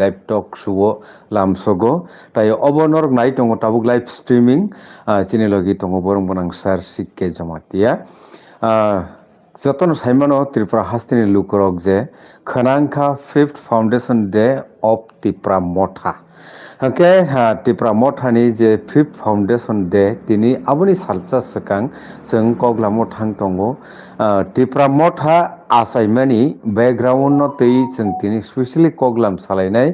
live talk show lamsogo tai obonor nai tongo tabuk live streaming chini logi tongo borong bonang sar sikke jamatia jotono saimano Tripura hastini lukorok je khanangkha 5th foundation day of Tipra Motha hake Tipra Motha ni je 5th foundation day tini aboni salsa sekang seng koglamo thang tongo Tipra Motha asaimani background no tei seng tini specially koglam salainai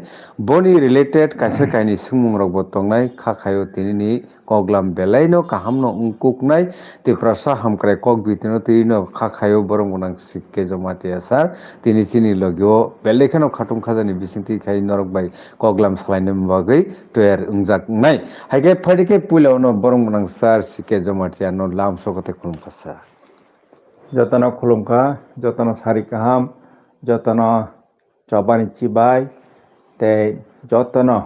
boni related kaisa kaini sumung rok bo tongnai khakhayo tini ni koglam belai no kaham no ungkuknai Tiprasa hamkrai kok bitino tei no khakhayo borong bonang sikke jamatia sar tini chini logio belai khano khatum khajani bisingti khai norok bai koglam salainai bagai toyar ungjak nai haike phaidike puilo no borong bonang sar sikke jamatia no lamso kote khulumkasa Jatana khulumka jatana sari kaham jatana chabani chibai te jatana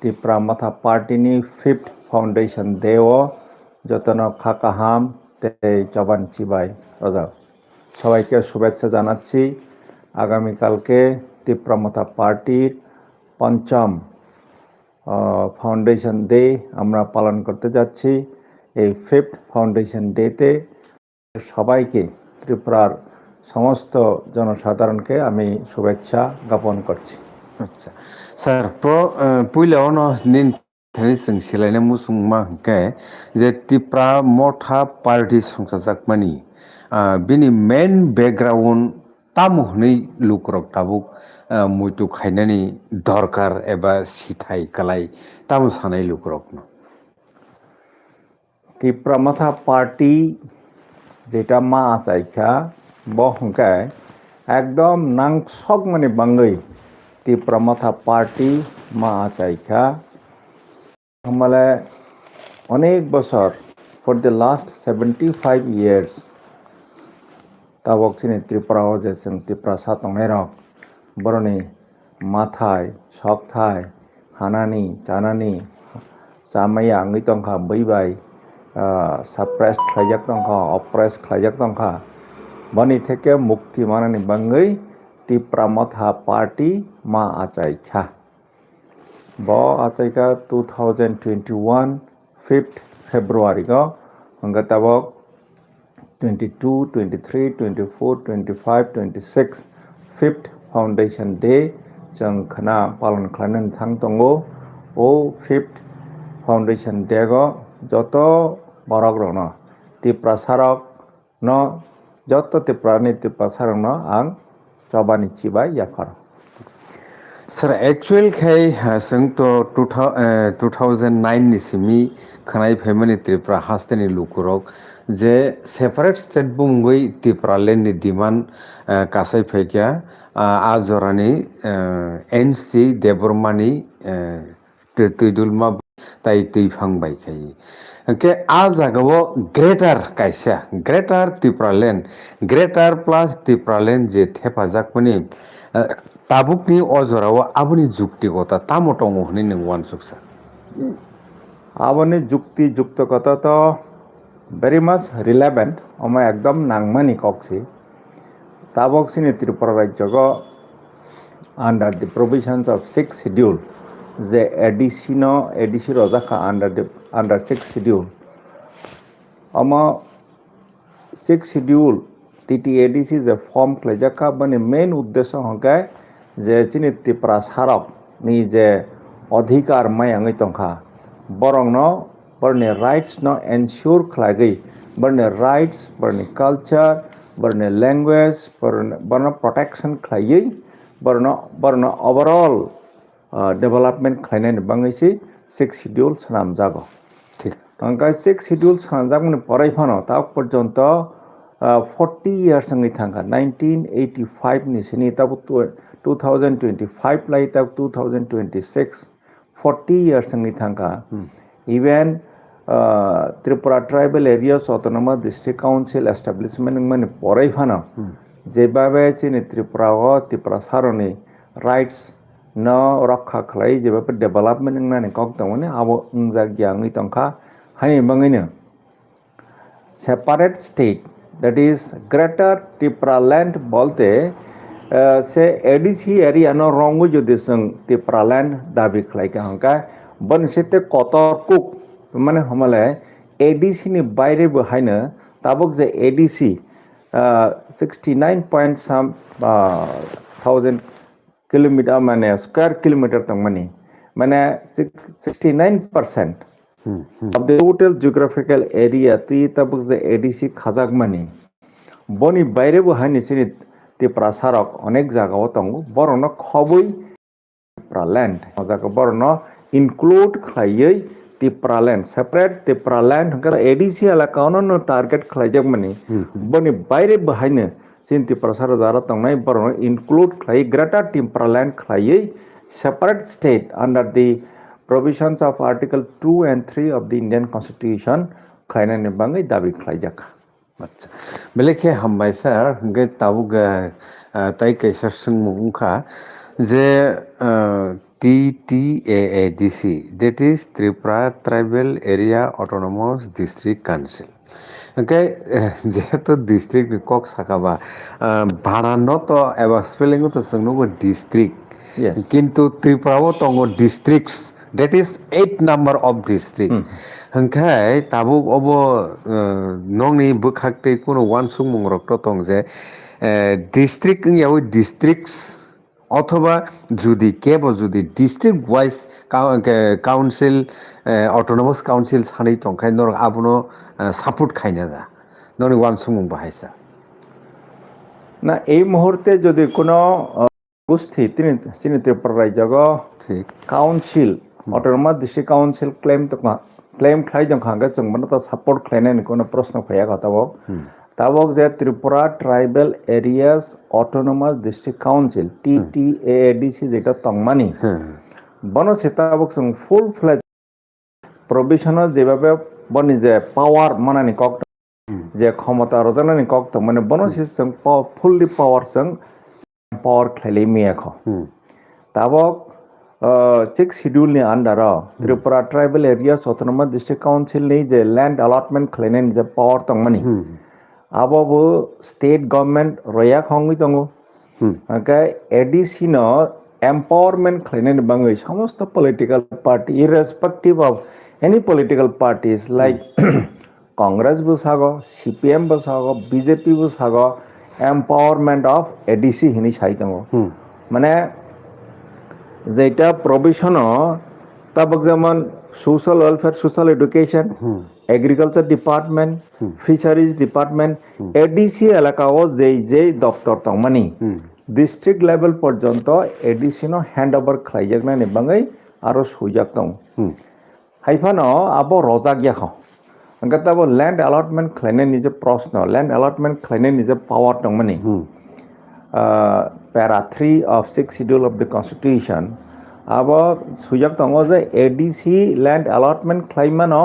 Tipra Motha party ni 5th foundation deo jatana khakaham te chabani chibai রাজা সবাইকে শুভেচ্ছা জানাচ্ছি আগামীকালকে Tipra Motha পার্টির পঞ্চম foundation day আমরা পালন করতে যাচ্ছি এই 5th ফাউন্ডেশন ডেতে সবাইকে ত্রিপুরার সমস্ত জনসাধারণকে আমি শুভেচ্ছা জ্ঞাপন করছি আচ্ছা স্যার পুইলাওনো নিন থানি जों सिलायनाय मुसुंमा हंके जे Tipra Motha पार्टी संसाजाकमानि बिनि मेन बैकग्राउंड तामुहनै लुक्रक ताबुक मुइतु खायनानि दरकार एबा सिथाय कलाय तामु सानाय लुक्रकनो Tipra Motha পার্টি যেটা মা আচাইখা বহংকে একদম নাংসক মানে বাঙ্গই Tipra Motha পার্টি মা আচাইখা हमले অনেক বছর for the last 75 years তাবক চিনি ত্রিপুরা যে जों Tiprasa tongnairok boroni mathai sokthai hanani chanani chamaya angui tongkha baibai suppressed khlaijak tongkha oppressed khlaijak tongkha bani theke mukti manani bangui Tipra Motha party ma achaikha bo achaika 2021 5th February go hanga tabok 22 23 24 25 26 5th foundation day जों khana palon khlainani thang tongo o 5th foundation day go joto borok rok no Tiprasa rok no joto Tiprani Tiprasa rok no ang chabani chibai yakar Sir, actual khai जों तो 2009 नि सिमि खनाय फेमनि Tripura hasteni lukurok जे separate state बुंगै Tipra land नि demand कासाय फैक्या आजरानि NC देबरमानि तुइदुलमा ताइ तुइफांबाय खाय के आ जागाव ग्रेटर कायसा greater Tipra land greater plus Tipra land जे थेफाजाकमनि ताबुकनि अजराव आबुनि जुक्तिगता तामटंग हनि नों वान सुक्सा आबुनि जुक्ति जुक्तकता तो very much relevant oma ekdom nangmani koksi tabok sini Tripura rajyo under the provisions of 6th schedule je ADC rojaka under 6th schedule oma 6th schedule TTADC je form klejaka bani main uddesho hongkai je chini Tipra sarok ni je adhikar mayangui tongkha borong no borni rights no ensure khlaigai borni rights borni culture borni language borno protection khlaigai borno overall development khlainani bangaisi 6th schedule sanamjago ঠিক angkai 6th schedule sanamjagmani poraifano ta porjonto 40 years ngi thangka 1985 ni sini ta 2025 lai ta 2026 40 years ngi thangka even Tripura Tribal Areas Autonomous District Council establishment mani porai phano jebabe chini Tripura o Tiprasa roni rights no rakha khlai jebabe development nani kok tangone abo ungjak yangi tongkha hani bangine separate state that is greater Tipra land bolte से ADC area न रंगु जुदि जों टिप्रालैंड दाबि खालायखा हंका बनसेते Qatar cook माने हमले ADC नि बायरे बहायनो ताबक जे ADC 69 point some thousand kilometre माने स्क्वायर किलोमीटर तक माने 69% of the total geographical area ती तबक जे एडीसी खाजाक बनी बायरे बहायनो सिनि Tiprasa rok अनेक जागाव दंगो बरनो खबै Tipraland जागा बरनो include खायै Tipraland separate Tipraland हंका एडीसी एलाकावनो नो टारगेट खालायजक बनी बायरे बहायनो सिन Tiprasa जारा तंनाय बरनो include खायै greater Tipraland खायै separate state under the provisions of Article 2 and 3 of the Indian Constitution खायनायनि बाङै दाबि खालायजाखा अच्छा बेलेखे हामबाय सार गे ताबुग ताई कैसा मुंखा जे TTAADC that is Tripura Tribal Area Autonomous District Council okay जेहेतु डिस्ट्रिक्ट कक साखाबा भाड़ा न तो एबा स्पेलिंग तो संगनो डिस्ट्रिक्ट Yes. किंतु त्रिपुराव तंगो districts that is 8 number of district हंखाय ताबुक अब नंनि बखाक्ते कुनो वान सुंमुं रक्तो तंग जे डिस्ट्रिक्ट याव डिस्ट्रिक्ट्स अथवा जुदि केबो जुदि district wise council autonomous council सानै तंखाय नर आबनो सापोर्ट खायना दा ननि वान सुंमुं बाहायसा ना এই মুহূর্তে যদি কোনো গোষ্ঠী তিনি ত্রিপুরা রাজ্যগ council autonomous district council claim খাইजों खांगा जों माने तो सपोर्ट खायनायनि कोनो प्रश्न फैया गताबो ताबक जे Tripura tribal areas autonomous district council TTAADC जेटा तंगमानि बनो सेताबक जों फुल फ्लेज प्रोविजनल जेबाबे बनि जे पावर मानानि कक जे क्षमता रजानानि कक त माने बनो से जों फुल्ली पावर खायले मियाख ताबक 6 शेड्यूल नि under Tripura tribal areas autonomous district council नि जे लैंड अलॉटमेंट खायनायनि जे पावर तंगमानि आबो स्टेट गवर्नमेंट रया खंगि दंगो ओके एडीसी नो एम्पावरमेंट खायनायनि बाङै समस्त political party irrespective of any political parties like Congress बुसागो CPM बुसागो BJP बुसागो empowerment of ADC हिनि साइ दंगो माने जेटा provision तबक जमन social welfare social education agriculture department fisheries department ADC एलाकाओ जे दफ्तर तंगमानि डिस्ट्रिक्ट लेवल पर्यंत एडीसी नो हैंडओवर खायजगनानि बाङै आरो सुजाक दं हाइफानो आबो रजागियाख अंका तब लैंड अलॉटमेंट खायनायनि जे प्रश्न लैंड अलॉटमेंट खायनायनि जे पावर तंगमानि para 3 of 6 schedule of the constitution abo sujak tongo je ADC land allotment claimano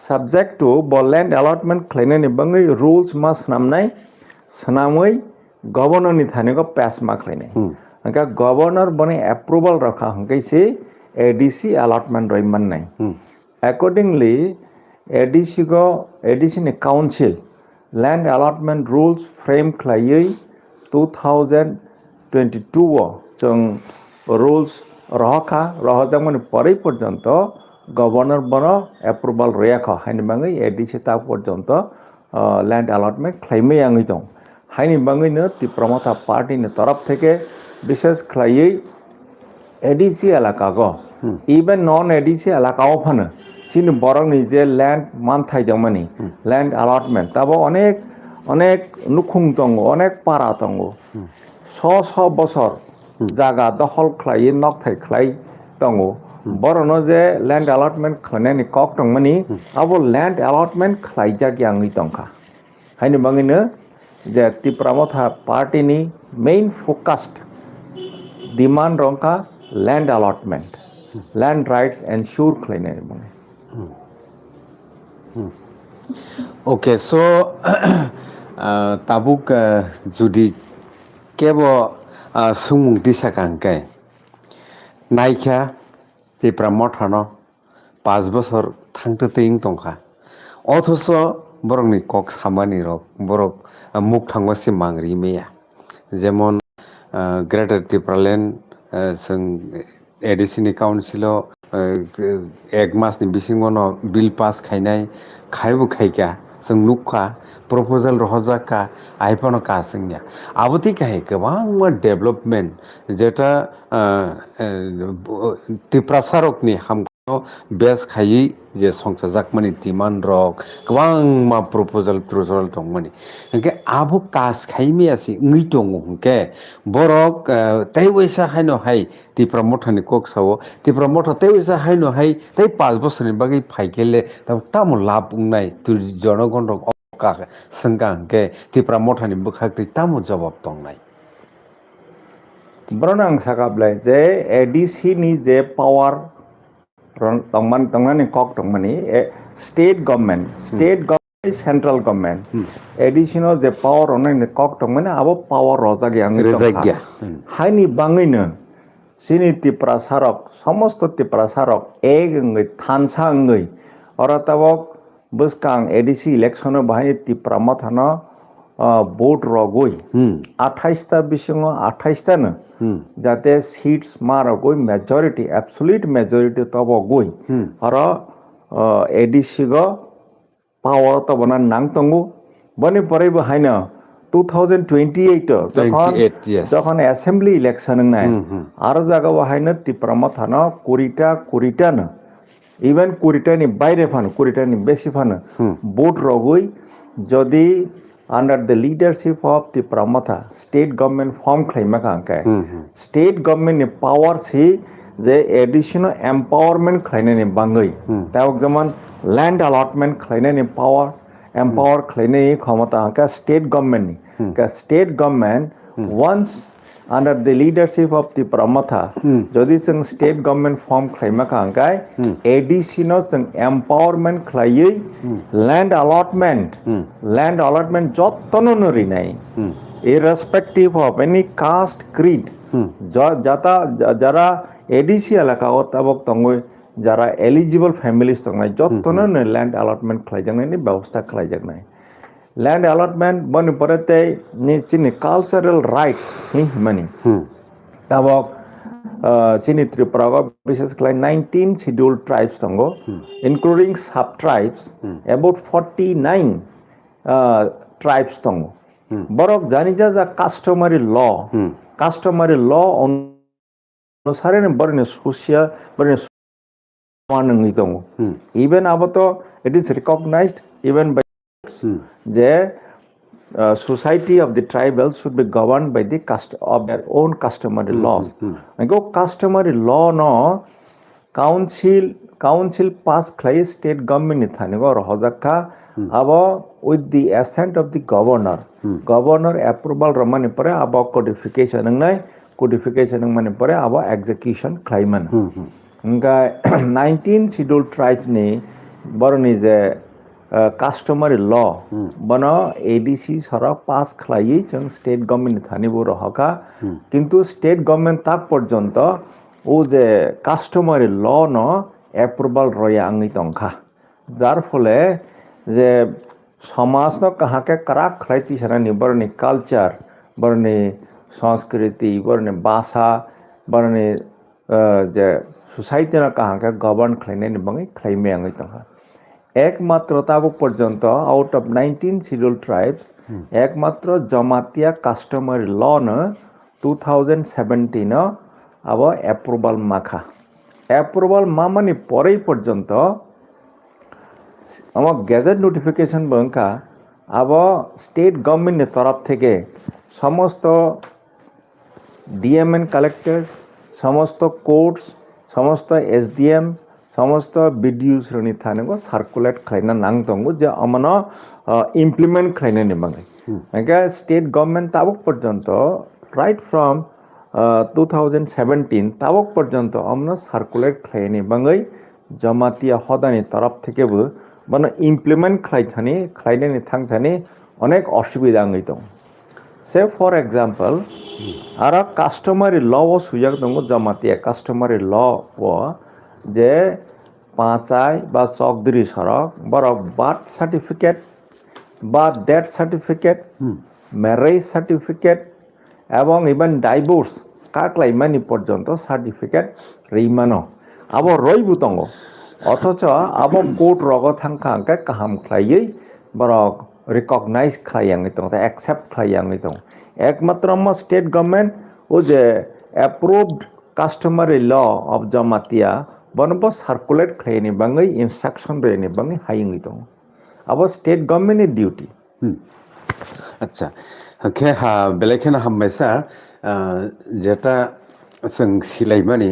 subject to land allotment claimani bangai rules mas namnai sanamai governor ni thaneko pass ma clainai anka governor bani approval rakha hankai se ADC allotment roi mannai accordingly ADC ni council land allotment rules frame clayai 2022 जों rules रहजों माने परै पर्यंत governor बनो approval रेखा हाइनि बाङै ADC ता पर्यंत land allotment क्लेमै आङै दं हाइनि बाङैनो त्रिपुरा मथा पार्टीनि तरफ থেকে विशेष खायै एडीसी एलाकागो इवन नॉन एडीसी एलाकाओ फानो चिन बरंनि जे लैंड मानथाय जमानि लैंड अलॉटमेंट ताबो अनेक नुखुं दङ अनेक पारा दङ श बছर जागा दखल खायै नकथाय खाय दङ बरनो जे लैंड अलॉटमेंट खायनायनि कक दंमानि आबो लैंड अलॉटमेंट खायजागियाङै दंखा हाइनि बाङैनो जे त्रिपुरा मथा पार्टीनि मेन फोकस्ड डिमांड रंका land allotment land rights ensure खायनायनि बाङै ओके सो ताबुक जुदि केबो सुंमुं दिसाखांके नायख्या त्रिपुरा मथानो 5 বছর थांतो तें तंखा अथच बरंनि कक सामानि रक बरक मुख थांबासि मांग्रि मेया जेमन ग्रेटर टिप्रालेण्ड जों एडिसिनि काउन्सिलाव 1 मासनि बिसिङावनो बिल पास खायनाय खायबो खायगा जों नुखा प्रप'जाल रहजाखा आइफानो का जोंनिया आबोथि काहे गोबां डेभलपमेन्ट जेटा तिप्रासा रकनि हामखौ बेस खायि जे संसार जाकमानि डिमान्ड रक गोबां मा प्रप'जाल दंमोन ओंखे आबो कास खायमियासि ngै दङ ओंखे बरक तै वैसा हायनो हाय तिप्रा मथानि कक्साव तिप्रा मथा तै वैसा हायनो हाय तै 5 बोसोरनि बागै फाइकेले तामो लाब उंनाय तु जनगण रक का संगा ओंखे तिप्रा मथानि बखाखै तामो जवाब दंनाय Bronang sakablay je ADC ni je power tongmani kok tongmani state government central government additional je power onai kok tongmani abo power rojagi ang tongkha haini bangaino sini Tiprasa rok samosto Tiprasa rok ngai thansa ngai ora tabok buskang ADC election bahai Tipra Motha no vote rogoi 28 ta bisingo 28 ta no jate seats maragoi majority absolute majority tabo goi aro ADC go power to bana nang tongu bani pore bo haina 2028 যখন assembly election নাই আর জায়গা hyena Tipra Motha no কুড়িটা না even কুড়িটা নি বাইরে Fanon কুড়িটা নি বেশি ফানো ভোট রগই যদি under the leadership of Tipra Motha state government form claima kankai state government ni power si je additional empowerment claina ni bangai taok zaman land allotment claina ni power empower claina ni khamata anka state government ni state government once under the leadership of Tipra Motha jodi sing state government form claima kankai additional sing empowerment clai land allotment jottono nori nai irrespective of any caste creed jara ADC elaka tabok tongoi jara eligible families tongnai jottono land allotment clai jangnai ni ব্যবস্থা clai jangnai land allotment boni porete ni chini cultural rights ni mani tabok chini Tripura go বিশেষ করে 19 scheduled tribes tongo including sub tribes about 49 tribes tongo borok jani ja customary law অনুসারে বরনে social বরনে মানঙ্গি tongo even abato it is recognized even by যে society of the tribals should be governed by the of their own customary laws. Go customary law no council pass clay state government ni thani go rohjakha abo with the assent of the governor approval ramani pore abo codification mane pore abo execution claiman nga 19 scheduled tribes ni boroni je customary law bana ADC sara pass khlai jong state government thani bo rohaka kintu state government tak porjonto o je customary law no approval roya angi tongkha jar phole je সমাজ no kahake karak khlaiti sara ni borni culture borni সংস্কৃতি borni basa borni je society na kahake govern khlaine ni bangi khlaime angi tongkha একমাত্র তাবক পর্যন্ত out of 19 scheduled tribes একমাত্র Jamatia customary ল ন 2017 আব approval মাখা approval মামানি পরেই পর্যন্ত আমার গেজেট নোটিফিকেশন বঙ্কা আব স্টেট গভর্নমেন্টের তরফ থেকে সমস্ত ডিএমএন কালেক্টর সমস্ত কোর্টস সমস্ত এসডিএম সমস্ত বিডিও শ্রেণী থানেগো সার্কুলেট খাইনা নাং দঙ্গো যে আমনো ইমপ্লিমেন্ট খাইনা নিবাঙ্গাই একা স্টেট গভর্নমেন্ট তাবক পর্যন্ত রাইট ফ্রম 2017 তাবক পর্যন্ত আমনো সার্কুলেট খাইনি বাঙ্গাই জমাতিয়া হদানি তরফ থেকেবো মানে ইমপ্লিমেন্ট খাইনানি থাংথানি অনেক অসুবিধা আঙ্গি দং সে ফর এক্সাম্পল আর কাস্টমারি ল ও সুযোগ দঙ্গো জমাতিয়া কাস্টমারি ল ও যে পাঁচাই বা চকদিরি সড়ক বরক বার্থ সার্টিফিকেট বা ডেথ সার্টিফিকেট ম্যারেজ সার্টিফিকেট এবং ইভেন ডাইভোর্স কাকলাইমানি পর্যন্ত সার্টিফিকেট রিমানো আবো রই বুতঙ্গ অথচ আবো কোর্ট রগ থাঙ্কা আঙ্কে কাহাম খাইयै বরক রিকগনাইজ খাইয়াङै दं एक्सेप्ट खाइयाङै दं एकमात्र स्टेट गभर्नमेंट ও যে approved customary law of Jamatia बनबो सार्कुलेट खाइनि बाङै इंस्ट्रक्शन रेनि बाङै हाइङै दं अब स्टेट गभर्नमेंट डिउटी আচ্ছা কে হা বেলেखेना हामबायसा जेटा जों सिलायमानि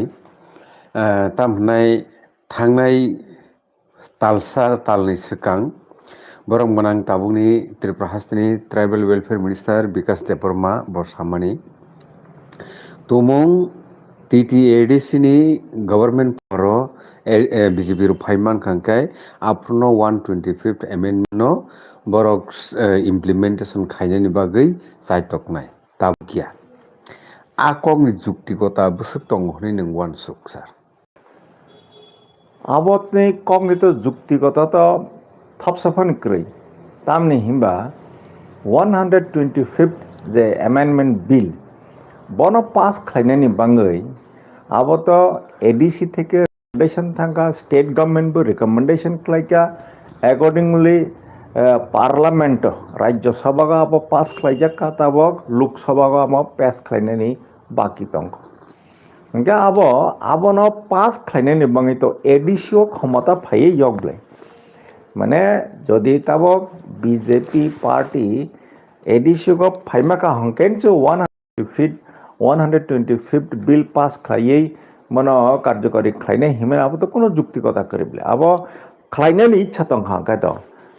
तामनाय थांनाय तालसा तालनि सिगां बरं गोनां ताबुंनि त्रिपुरा हास्टनि ट्राइबेल वेलफेयर मिनिस्टार बिकास देबबर्मा बरसामानि तुमुं TTADC-नि गभर्नमेंट परो BJP रो फाइमान खांखाय आफ्नो 125th amendment बरक इम्प्लिमेंटेशन खायनायनि बागै जायतकनाय ताबकिया आकंनि जुक्तिगता बसुक दं हनै नों वानसुक सार आबतनि कगनि तो जुक्तिगता तो थपसफन क्रೈ तामनि हिंबा 125th जे amendment bill बनो पास खायनायनि बाङै आबत ADC থেকে রেকমেন্ডেশন থাকা স্টেট গভর্নমেন্ট রেকমেন্ডেশন খাইকা অ্যাকর্ডিংলি পার্লামেন্ট রাজ্য সভা আব পাস খাইজাক তাবক লোকসভা আব পাস খাইনাयनि বাকি দं ओंका आबनो पास खायनायनि बाङै तो ADC क्षमता फायै यगले माने जदि ताबक BJP पार्टी ADC को फाइमाका हंकेनसे 125th बिल पास खायै मनो कार्यकारी खायनाय हिमे अब तो कोनो जुक्तिकता करिबले अब खायनायनि इच्छा दं हांका तो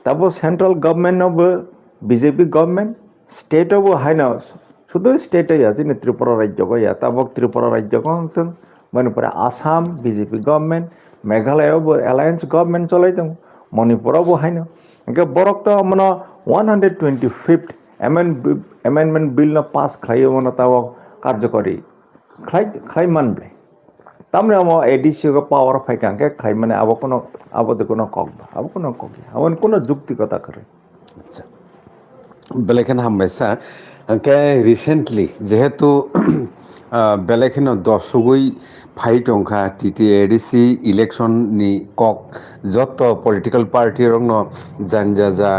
ताबो सेंट्रल गवर्नमेंट अब BJP गवर्नमेंट स्टेट अब हाइना শুধু স্টেটে আছে ত্রিপুরা রাজ্য গয়া তাবক ত্রিপুরা রাজ্য কংথং মণিপুরে আসাম বিজেপি গভর্নমেন্ট মেঘালয়ও অ্যালায়েন্স গভর্নমেন্ট চলাই দं মণিপুরাও হাইনো একে বরক তো মন 125th amendment bill না পাস খাইও মন তাবক কার্যকরী খাই মানবে তামনে আম ADC को पावर फाइकांके खाइ माने अब কোনো কোনো যুক্তিকতা করে আচ্ছা বেলেखेना हामबायसा ओंके रिसेंटली जेहेतु बेलेखेना दसुगै फाइट अंखा TTADC इलेक्शन नि कक जत पलिटिकल पार्टी रंग जांजा जा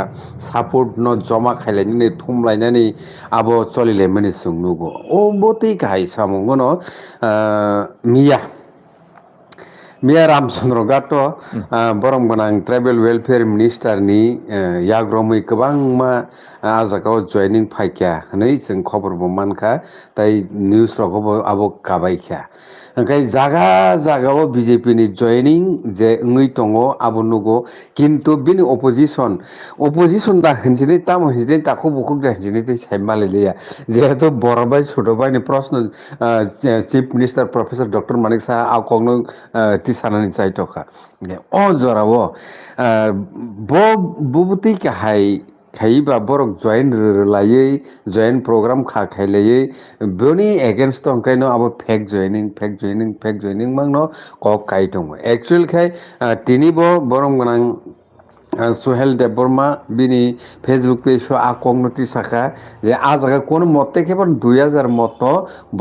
सपोर्ट न जमा खायलायनि थुमलायनानै आबो चलिलायमानि सुंनुगो ओ बति गाय सामंगन मिया रामचंद्र गातो बरं गोनां ट्राइबेल वेलफेयर मिनिस्टारनि याग्रमै गोबांमा आजागाव जयनिं फाइख्या हनै जों खबरबो मानखा ताइ निउस रखौबो आबो गाबायख्या ओंखाय जागा जागाव BJP नि जयनिं जे ओङै दङ आबो नुगो किन्तु बिनि अपोजिशन दा हिनजिनै ताम हिनजिनै ताखौ बुखुक दा हिनजिनै तै साइ मालायलिया जेहेतु बरबाय छुटबायनि प्रश्न chief minister professor doctor Manik Saha आकंनो तिसानानि जायतखा अ जरावो बुबुति काहाय खाइबा बरक जयन लायै जयन प्रोग्राम खायलायै बेनि एगेन्स्ट ओंखायनो अब फेक जयनिं मांनो कक काइ दङ एक्चुअल खाय तिनिबो बरं गोनां सुहेल देबबर्मा बिनि फेसबुक पेज आकंग तिसाखा जे आजागा कोन मते केबन 2000 मत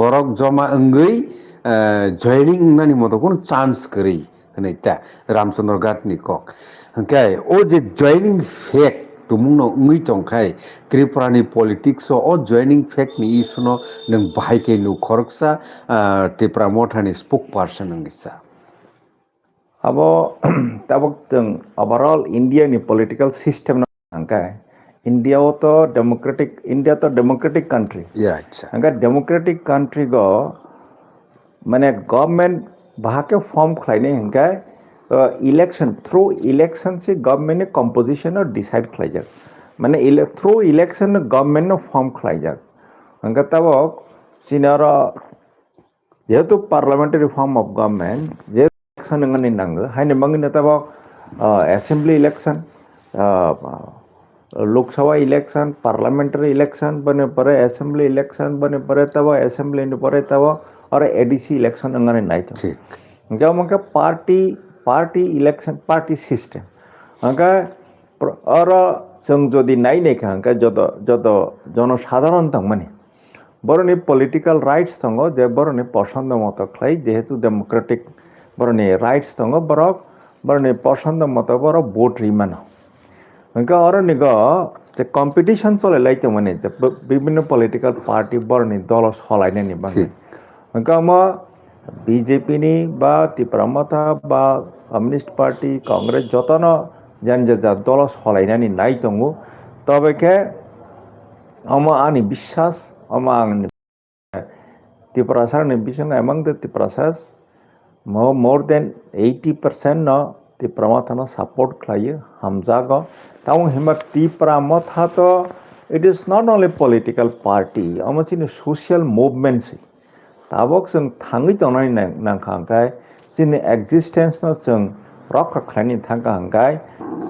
बरक जमा ओंगै जयनिं नानि मत कोन चान्स करै हनैता रामचंद्र गातनि कक ओंखाय ओ जे जयनिं फेक तुमुंनो उङै दंखाय त्रिपुरानि पलिटिक्स अ जयनिं फेकनि इशुनो नों बाहायके नुखरकसा टिप्रा मथानि स्पोक पार्सन नोंनिसा अब ताबक जों ओवरऑल इंडिया नि पॉलिटिकल सिस्टम नांका इंडिया तो डेमोक्रेटिक कंट्री अंका डेमोक्रेटिक कंट्री गो माने गवर्नमेंट बाहाके फॉर्म खाइने हंका इलेक्शन थ्रू इलेक्शन से गवर्नमेंट ने कंपोजिशन और डिसाइड खाइजाक माने थ्रू इलेक्शन गवर्नमेंट ने फॉर्म खाइजाक हंका ताबक सिनार जेहेतु पार्लियामेंटरी फॉर्म ऑफ गवर्नमेंट जे इलेक्शन नंगनि नांगो हाइने मंगिना ताबक assembly election Lok Sabha election parliamentary election बने परे असेंबली इलेक्शन बने परे तब असेंबली ने परे तब और ADC इलेक्शन नंगनि नाइतो इंका मंका पार्टी इलेक्शन पार्टी सिस्टम अंका और जों जदि नायनायखा अंका जद जनसाधारण तंमाने বরনি পলিটিক্যাল রাইটস দङ যে বরনি পছন্দ মতো খাই যেহেতু ডেমোক্রেটিক বরনি রাইটস দङ বরক বরনি পছন্দ মতো বড় ভোট রিমানো ఇంకా অরনিগ যে কম্পিটিশন চলে লাইতে মানে যে বিভিন্ন পলিটিক্যাল পার্টি বরনি দল সলাইনানি বাংলা ఇంకా বিজেপি নি বা ত্রিপুরা মথা বা কমিউনিস্ট পার্টি কংগ্রেস যতন যেন যে যা দল সলাইনানি নাই দङ তবে কে आंनि বিশ্বাস आंनि Tiprasa ni bisang among the Tiprasas more than 80% no Tipra Motha no support khlai hamjago tau hima Tipra Motha to it is not only political party amachini social movement si tabok sung thangi tonai nang khangkai chini existence no sung rakha khlani thangka hangkai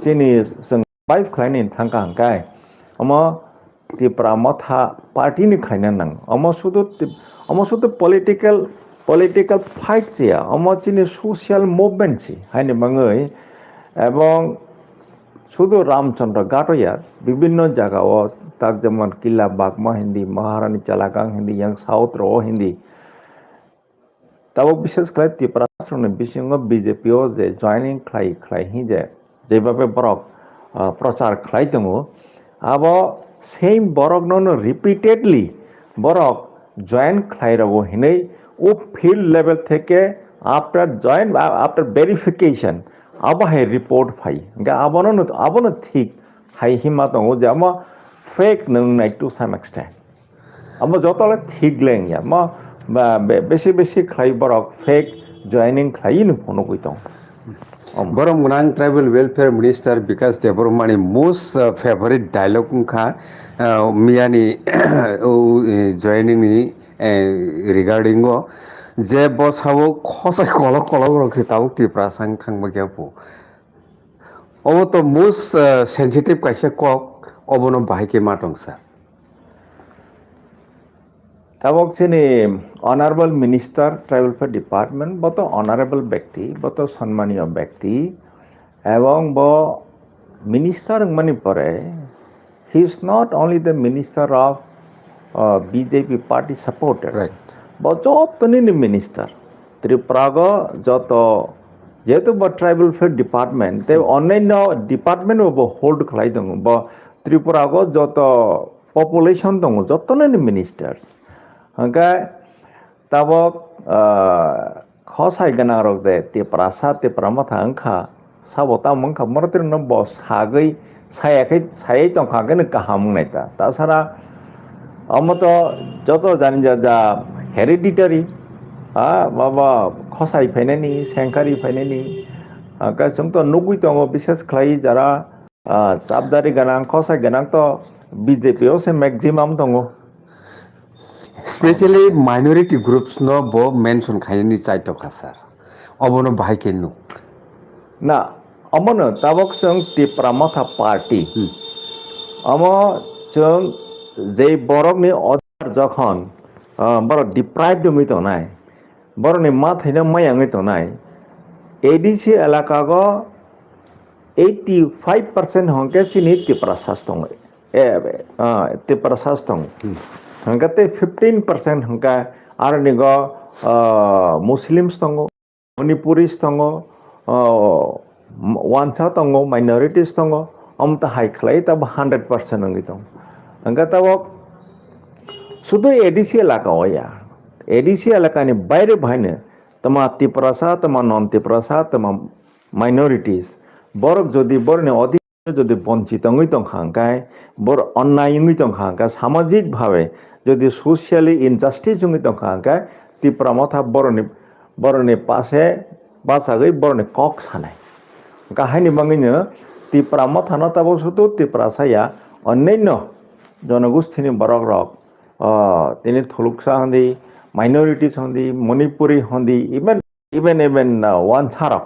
chini sung survive khlani thangka hangkai ama Tipra Motha party ni khaina nang ama sudu political fight sia ama chini social movement si haini bangai এবং শুধু রামচন্দ্র গাটোয়া বিভিন্ন জায়গাও তাক যেমন কিলা বাগমা হিন্দি মহারানী চালাগাং Hindi yang south র হিন্দি তাও বিশেষ করে ত্রিপুরাশ্রমে বিসঙ্গ বিজেপিও যে জয়নিং খাই হি যে যেভাবে বরক প্রচার খাই দङ আবো সেম বরক নন রিপিটেডলি বরক জয়েন খাইরাবো হিनै ও ফিল্ড লেভেল থেকে আফটার ভেরিফিকেশন আবহাই রিপোর্ট ফাই আবনো ঠিক হাই হিমা দङ যে আমা ফেক নংনাই টু সাম এক্সটেন্ট আমা যতলে ঠিক লেংয়া মা বেশি খাই বরক ফেক জয়েনিং খাই নো ফোন কইতং Borong Munang Tribal Welfare Minister because they were my most favorite dialogue Miani joining me regarding যে বস হাবো খসাই কলক রক্ষে তাও টিপ্রাসাং থাকবাগিয়াপো অব তো মোস্ট সেনসিটিভ কাইসে কক অবনো বাহাইকে মাটং স্যার তাবক সিনি honourable minister tribal welfare department বত অনারেবল ব্যক্তি বত সম্মানীয় ব্যক্তি এবং ব মিনিস্টার মানে পরে he is not only the minister of BJP party supporters ব যতনি মিনিস্টার ত্রিপুরাগ যত যেহেতু ব ট্রাইবাল ওয়েলফেয়ার ডিপার্টমেন্ট তে অন্যান্য ডিপার্টমেন্ট ব হোল্ড খাই দङ ব ত্রিপুরাগ যত পপুলেশন দङ যতনি ministers Hangkai tabok khosai gana rok de Tiprasa Tipra Motha angkha sabota mangkha maratir no bos hagai sai tong khagen kaham nai ta sara amato joto jani ja hereditary baba khosai phainani senkari phainani ka sungto nugui tong বিশেষ khlai jara sabdari ganang khosai ganang to BJP o se maximum tongo Especially minority groups no bo mention khaini chai to khasar obono bahai kenu na amono tabok sung Tipra Motha party amo chung je borok ni odar jokhon borok deprived mi to nai borok ni ma thaina mayang to nai ADC elaka go 85% hongke chini Tiprasa stong Tiprasa stong hangate 15% hangka arnigo Muslims tongo Manipuris tongo wansa tongo minorities tongo amta high khlai tab 100% ngi tong hangata wok শুধু ADC এলাকা ওয়া ADC এলাকা ni বাইরে ভাইনে তমা Tiprasa তমা নন Tiprasa তমা minorities বরক যদি বরনে অধিক যদি বঞ্চিত হই তং খাঙ্কায় বড় অন্যায় হই তং খাঙ্কা সামাজিক ভাবে যদি সোশ্যালি ইনজাস্টিস হই তং খাঙ্কায় Tipra Motha বরনে পাশে বাসাগৈ বরনে কক সানাই কাহিনী বাঙ্গিনো Tipra Motha না তাবো শুধু Tiprasaya অন্যান্য জনগোষ্ঠীনি বরক রক তিনি থুলুকসা হন্দি মাইনরিটিস হন্দি মণিপুরি হন্দি ইভেন ওয়ান ছাড়ক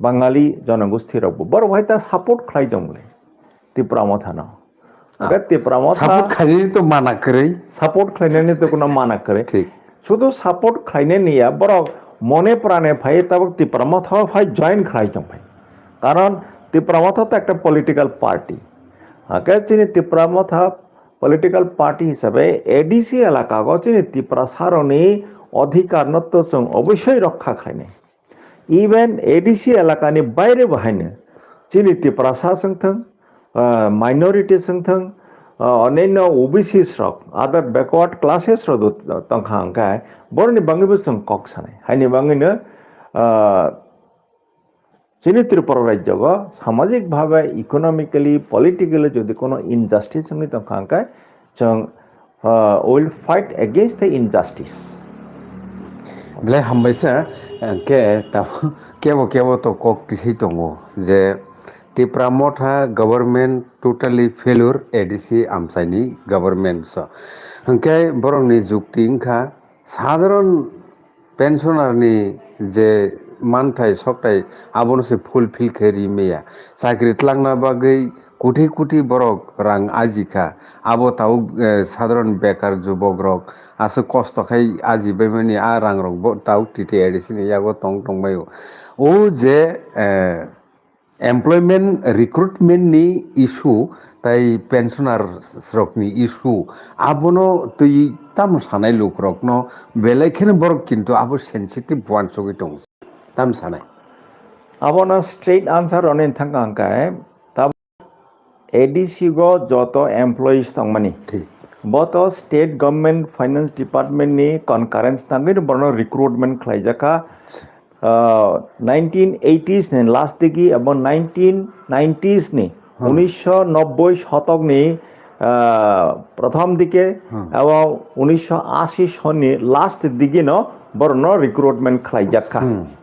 বাঙালি জনগোষ্ঠীর বড় ভাইটা সাপোর্ট খাই দং Tipra Motha না Tipra Motha সাপোর্ট খাইনি তো মানা করে সাপোর্ট খাইনি তো কোনো মানা করে ঠিক শুধু সাপোর্ট খাইনে নিয়া বড় মনে প্রাণে ভাই তবে Tipra Motha ভাই জয়েন খাই দং ভাই কারণ Tipra Motha তো একটা পলিটিক্যাল পার্টি চিনি Tipra Motha পলিটিক্যাল পার্টি হিসাবে এডিসি এলাকা গচিনি ত্রিপ্রাসারণী অধিকার নত্য অবশ্যই রক্ষা খায়নি ইভেন এডিসি এলাকাनि বাইরে বাহাयनो চিনি ত্রিপ্রাসা जोंथों माइनरिटी जोंथों अन्यान्य ओबीसी स्रक अदर बैकवर्ड क्लासेस तंखा अंकाय बरनि बांगैबो जों कक सानाय हायनि बांगैनो चिनि त्रिपुरा राज्यग सामाजिक भावे इकोनॉमिकली पॉलिटिकली जदि कोनो इनजास्टिस जोंनि तंखा अंकाय जों विल फाइट अगेंस्ट द इनजास्टिस बेलाय हामबायसा के केबो तो कक तिसै दङ जे Tipra Motha government totally failure ADC amsaini government so hangke borongni jukti ingkha sadharon pensioner ni je manthai soktai abono se fulfill kheri meya chakri tlangna bagui crore crore বরক রাং আজিখা আবো তাও সাধারণ বেকার যুবক রক আছে কষ্ট খাই আজি বেমানি আ রাং রক তাও টিটি এডিসি ইয়াগো টং টংবায়ো ও যে एमप्लयमेंट रिक्रुटमेंट नि इशू ताई पेंशनर रकनि इशू आबनो तै ताम सानाय लोक रकनो बेलायखेन बरक किन्तु आबो सेंसिटिव वन सगै दं ताम सानाय आबनो स्ट्रेट आंसर अने थांगा अंकाय तब एडीसी गो जतो एमप्लॉइज तंगमानि बत स्टेट गवर्नमेंट फाइनेंस डिपार्टमेंट नि कनकारेंस तांगिर बरनो रिक्रुटमेंट खालायजाका 1980s ने लास्ट दिगी अब 1990s ने 1990 शतक ने प्रथम दिके अब 1980 सननि लास्ट दिगी न बरनो रिक्रुटमेंट खालायजाका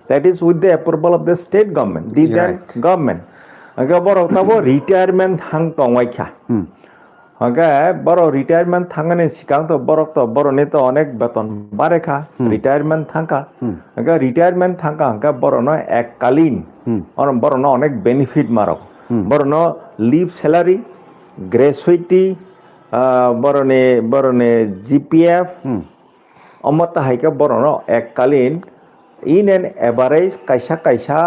that is with the approval of the state government the government अगे बरक ताबो रिटायरमेंट हां तंवायखा अगे बरो रिटायरमेंट थांगने सिगां तो बरक तो बरनि तो अनेक बेतन बारेखा रिटायरमेंट थांका अगे रिटायरमेंट थांका अंका बरनो एककालीन और बरनो अनेक बेनिफिट मारक बरनो लीव सैलरी ग्रेजुइटी बरने जीपीएफ अमता हाइका बरनो एककालीन इन एन एभारेज कैसा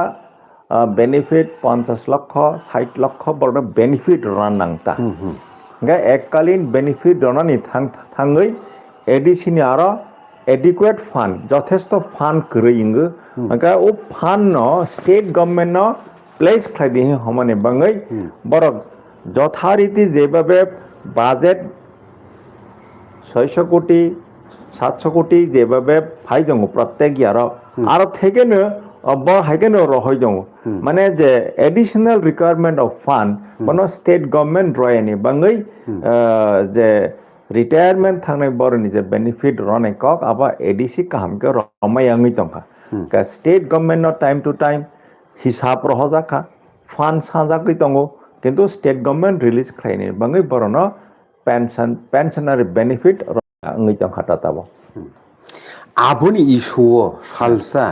बेनिफिट 50 लाख 60 लाख बरनो बेनिफिट रान नांता एककालीन बेनिफिट दनानि थाङै एडिसिनि आरो एडिकुएट फान्ड जथेष्ट फान्ड करैंगो ओंका ओ फान्ड न स्टेट गवर्नमेंट न प्लेस खायदि हमने बाङै बरक যথারীতি যেভাবে বাজেট 600 কোটি 700 কোটি যেভাবে ফাই দङ प्रत्येक ইয়ার আর থেকেনো बड़ हाइकेनो रहय दङ माने जे एडिशनल रिक्वायरमेंट ऑफ फंड बनो स्टेट गवर्नमेंट रयनि बाङै जे रिटायरमेंट थांनाय बरनि जे बेनिफिट रने कक आबा एडीसी कामके रमायांगै दंखा का स्टेट गवर्नमेंट न टाइम टू टाइम हिसाब रहजाखा फंड साजाकै दङ किन्तु स्टेट गवर्नमेंट रिलीज खायनि बाङै बरनो पेंशनरी बेनिफिट रंगै दंखा ताबो आबोनि इशुओ सालसा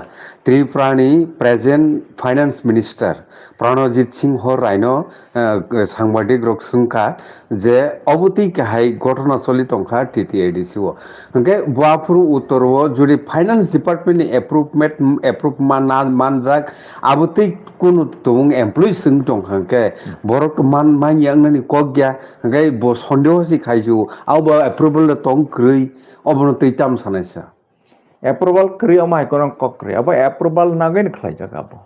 त्रिपुरानि present finance minister Pranajit Singh रायनो सांबादिक रक्सुंखा जे अबति काहाय घटना चलि तंखा टीटीएडीसीओ ओंके बुआफुरु उत्तरओ जुदि फाइनेंस डिपार्टमेंट एप्रुव मानजाक आबति कुनु तुं एमप्लॉय सिं तंखांके बरक मान यांगनि कगया ओंके बो सन्देह सि खायजु आबो एप्रुवल तंग क्रय अबनो तैताम सानायसा एप्रूवल क्रिया माइकोरं कक्रे अब एप्रूवल नागेन खलाय जगाबो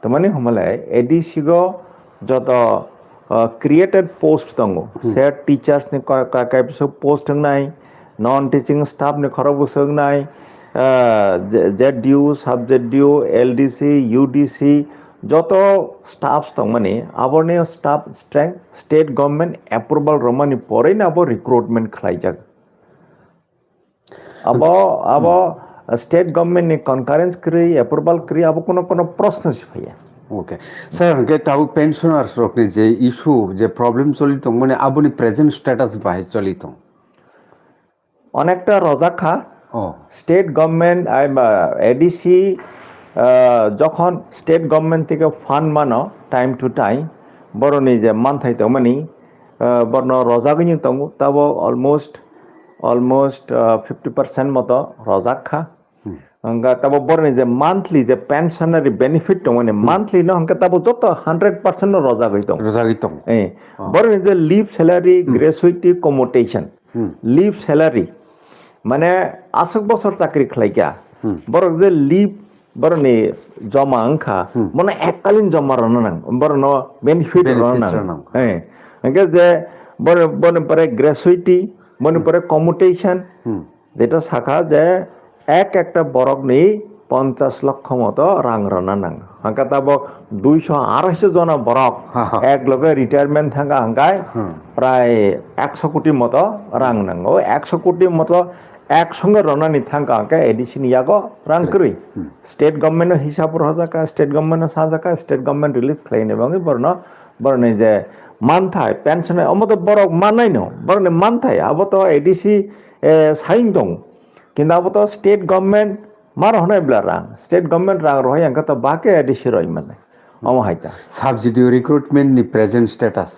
तमाने हमले एडीसी गो जत क्रिएटेड पोस्ट दंगो से टीचर्स ने कायबिसो पोस्ट नाय नॉन टीचिंग स्टाफ ने खरबो सोगनाय जेड due subject due LDC UDC जत स्टाफ्स दंमाने आबरने staff strength state government approval रमानि परेन अब रिक्रुटमेंट खलाय जग अब स्टेट गवर्नमेंट ने कनकारेंस करी अप्रूवल करी अब कोनो प्रश्न सिफाया ओके सर के ताउ पेंशनर्स रखनि जे इशू जे प्रॉब्लम चलि दं माने आबोनि प्रेजेंट स्टेटस बाहे चलि दं अनेकटा रजाखा स्टेट गवर्नमेंट एडीसी जखन स्टेट गवर्नमेंट থেকে फान्ड मानो टाइम टू टाइम बरनि जे मानथाय तमानि बरनो रजागनि दं ताबो अलमोस्ट 50% मत रजाखा hangka tabo borni je monthly je pensionary benefit dong ne monthly no hangka tabo joto 100% no roja goi dong Rojagi tong. borni je leave salary gratuity commutation leave salary মানে আসক বছর চাকরি খাইকা বড় যে leave বড়নি জমা আংখা মানে এককালীন জমা রানা নাং বড় বেনিফিট রানা নাং হ্যাঁ একে যে বড় বনে পরে গ্র্যাচুইটি মনে পরে কমিউটেশন যেটা শাখা যে একটা বরক নেই 50 লক্ষ মতো রাং রানা নাং হাঙ্কা তাবো 200-250 জনা বরক এক লগে রিটায়ারমেন্ট থাকা হাঙ্কায় প্রায় 100 কোটি মতো রাং নাঙ্গো 100 কোটি মতো একসঙ্গে রনানি থাকা হাঙ্কা এডিশন ইয়াগো রাং করি স্টেট গভর্নমেন্ট হিসাব রজাকা স্টেট গভর্নমেন্ট সাজাকা স্টেট গভর্নমেন্ট রিলিজ খাইনে বাঙি বরনে যে মানথায় পেনশনে অমত বরক মানাই ন বরনে মানথায় আবতো এডিসি সাইন দং কিন্তু আবতো স্টেট গভর্নমেন্ট মার হনাই ব্লা রাং স্টেট গভর্নমেন্ট রাং রহাই আঙ্কা তো বাকে এডিসি রই মানে অমহাইতা সাবসিডি রিক্রুটমেন্ট নি প্রেজেন্ট স্ট্যাটাস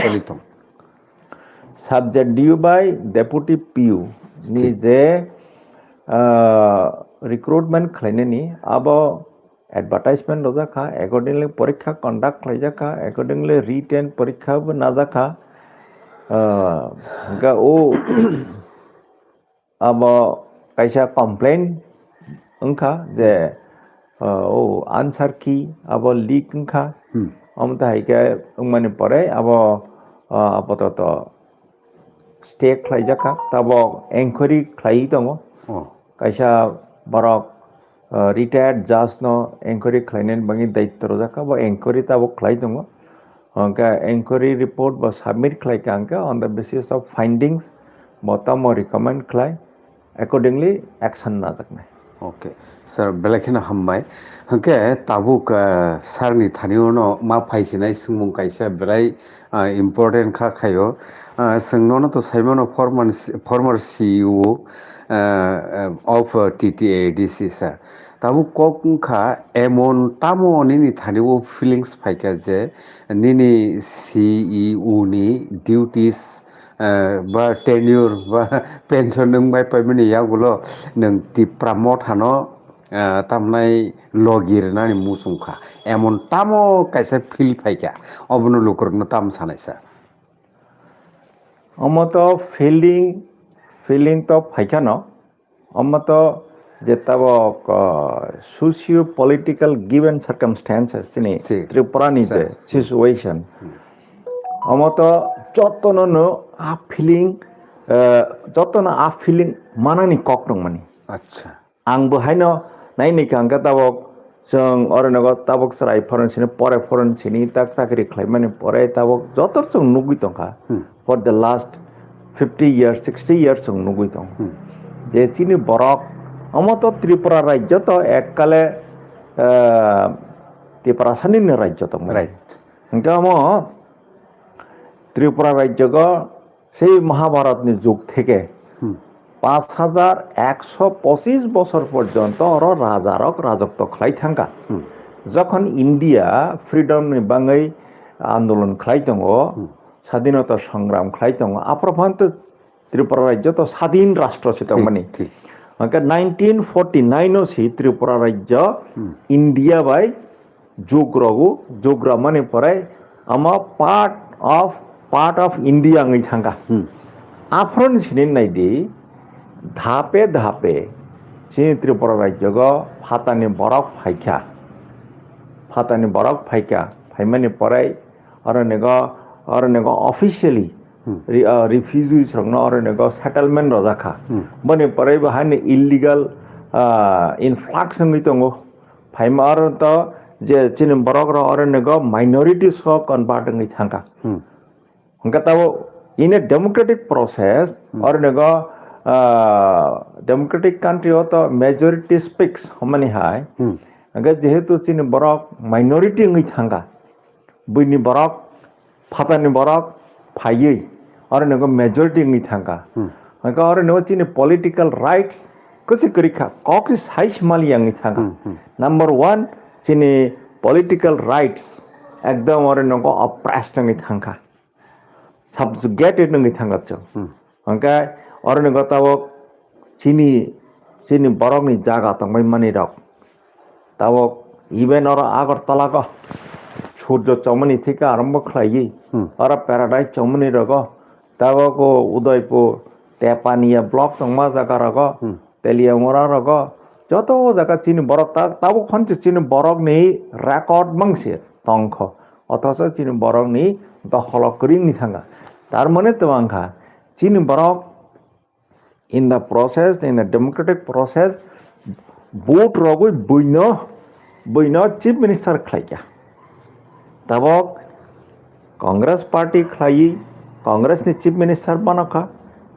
চলিত সাবজেক্ট ডিউ বাই ডেপুটি পিউ ni je recruitment khlaine ni abo advertisement rojaka accordingly porikha conduct khlaijaka accordingly written porikha bo najaka ga o abo kaisa complaint ongkha je o answer key abo leak ongkha amta haike ongmani pore abo apatat stay खाइजाखा ताबो enquiry खाइ दङ कायसा बरक retired जाज न inquiry खाइनेन बाङि दायित्व रजाखा बा inquiry ताबो खाइ दङ अंका एंक्वायरी रिपोर्ट बा सबमिट खाइका अंका on the basis of findings बतम रिकमेंड खाइ अकॉर्डिंगली एक्शन नाजाकनाय ओके सर बेलेखिना हामबाय हंके ताबुक सारनि थानिउनो मा फाइसिनाय सुमुं कायसा बेलाय इम्पोर्टेंट खा खायो सोंनो तो Simon former CEO of TTAADC sir ताबु कोकखा एमन तामो निनि थानिउ फीलिंग्स फाइका जे निनि सीईओ नि ड्यूटीज बा टेन्यूर बा पेंशन नों बाय पाइमनि यागुलो नों तिप्रा मथानो तामनाय लगिर नानि मुसुंखा एमन तामो कायसा फील फाइका अबनो लुकरनो ताम सानायसा अमतो फीलिंग तो फाइका न अमतो जेताबो सोशियो पॉलिटिकल गिवन सर्कमस्टेंसेस सिनि त्रिपुरा नि जे सिचुएशन अमतो जतनो आ फीलिंग मानानि कक दं मानि अच्छा आं बहायन नायनि कांगा ताबक जों अरनगो ताबक सराय फरेन्सिनि परे फरेन्सिनि ताक साखरि खायमानि परे ताबक जतर जों नुगि दंखा for the last 50 years 60 years जों नुगि दं जे चिनि बरक अमतो त्रिपुरा राज्य तो एककाले तिप्रासानि राज्य तो राइट हंका म त्रिपुरा राज्य को সেই মহাভারতনি যুগ থেকে 5125 বছর পর্যন্ত রাজারক রাজত্ব খাই থাকা যখন ইন্ডিয়া ফ্রিডমনি বাঙাই আন্দোলন খাই দङ স্বাধীনতা সংগ্রাম খাই দङ আপ্রভান্ত ত্রিপুরা রাজ্য তো স্বাধীন রাষ্ট্র ছিল মানে 1949 সি ত্রিপুরা রাজ্য ইন্ডিয়া বাই যোগরা মানে পরে আমা part of India ngai thanga afron sinin nai di dhape sini Tripura rajya go phatani borok phaika phaimani parai aranego officially refugees rongno aranego settlement rojakha bani parai bahani illegal influx ngai tongo phaimar to je chini borok ro aranego minorities ho convert ngai thanga hingga tahu in a democratic process or nego democratic country atau majority speaks homani hai hingga jehetu chini borok minority ngai thanga buini borok phatani borok phaiyi or nego majority ngai thanga hingga or nego chini political rights kusi kurikha kokri size mali ngai thanga number 1 chini political rights ekdom or nego oppressed ngai thanga subjugated ngai thangatcho hangka orne gotawok chini chini borok ni jaga tongbai mani rok tabok even oro Agartala ko সূর্য চমনি থেকে আরম্ভ খাইয়ে ওরা paradise চমনি রগ তাবক Udaipur Tepania block তংমা জায়গা রগ তেলিয়ামরা রগ যত জায়গা চিনি বরক তাবক খনছে চিনি বরক নেই রেকর্ড মাংসে তংখ অথচ চিনি বরক নেই দখল করিনি থাঙ্গা তার মানে তো আংখা চিনি বরক in the process in the democratic process vote rogui buino chief minister khlaika tabok Congress party khlai Congress ni chief minister banaka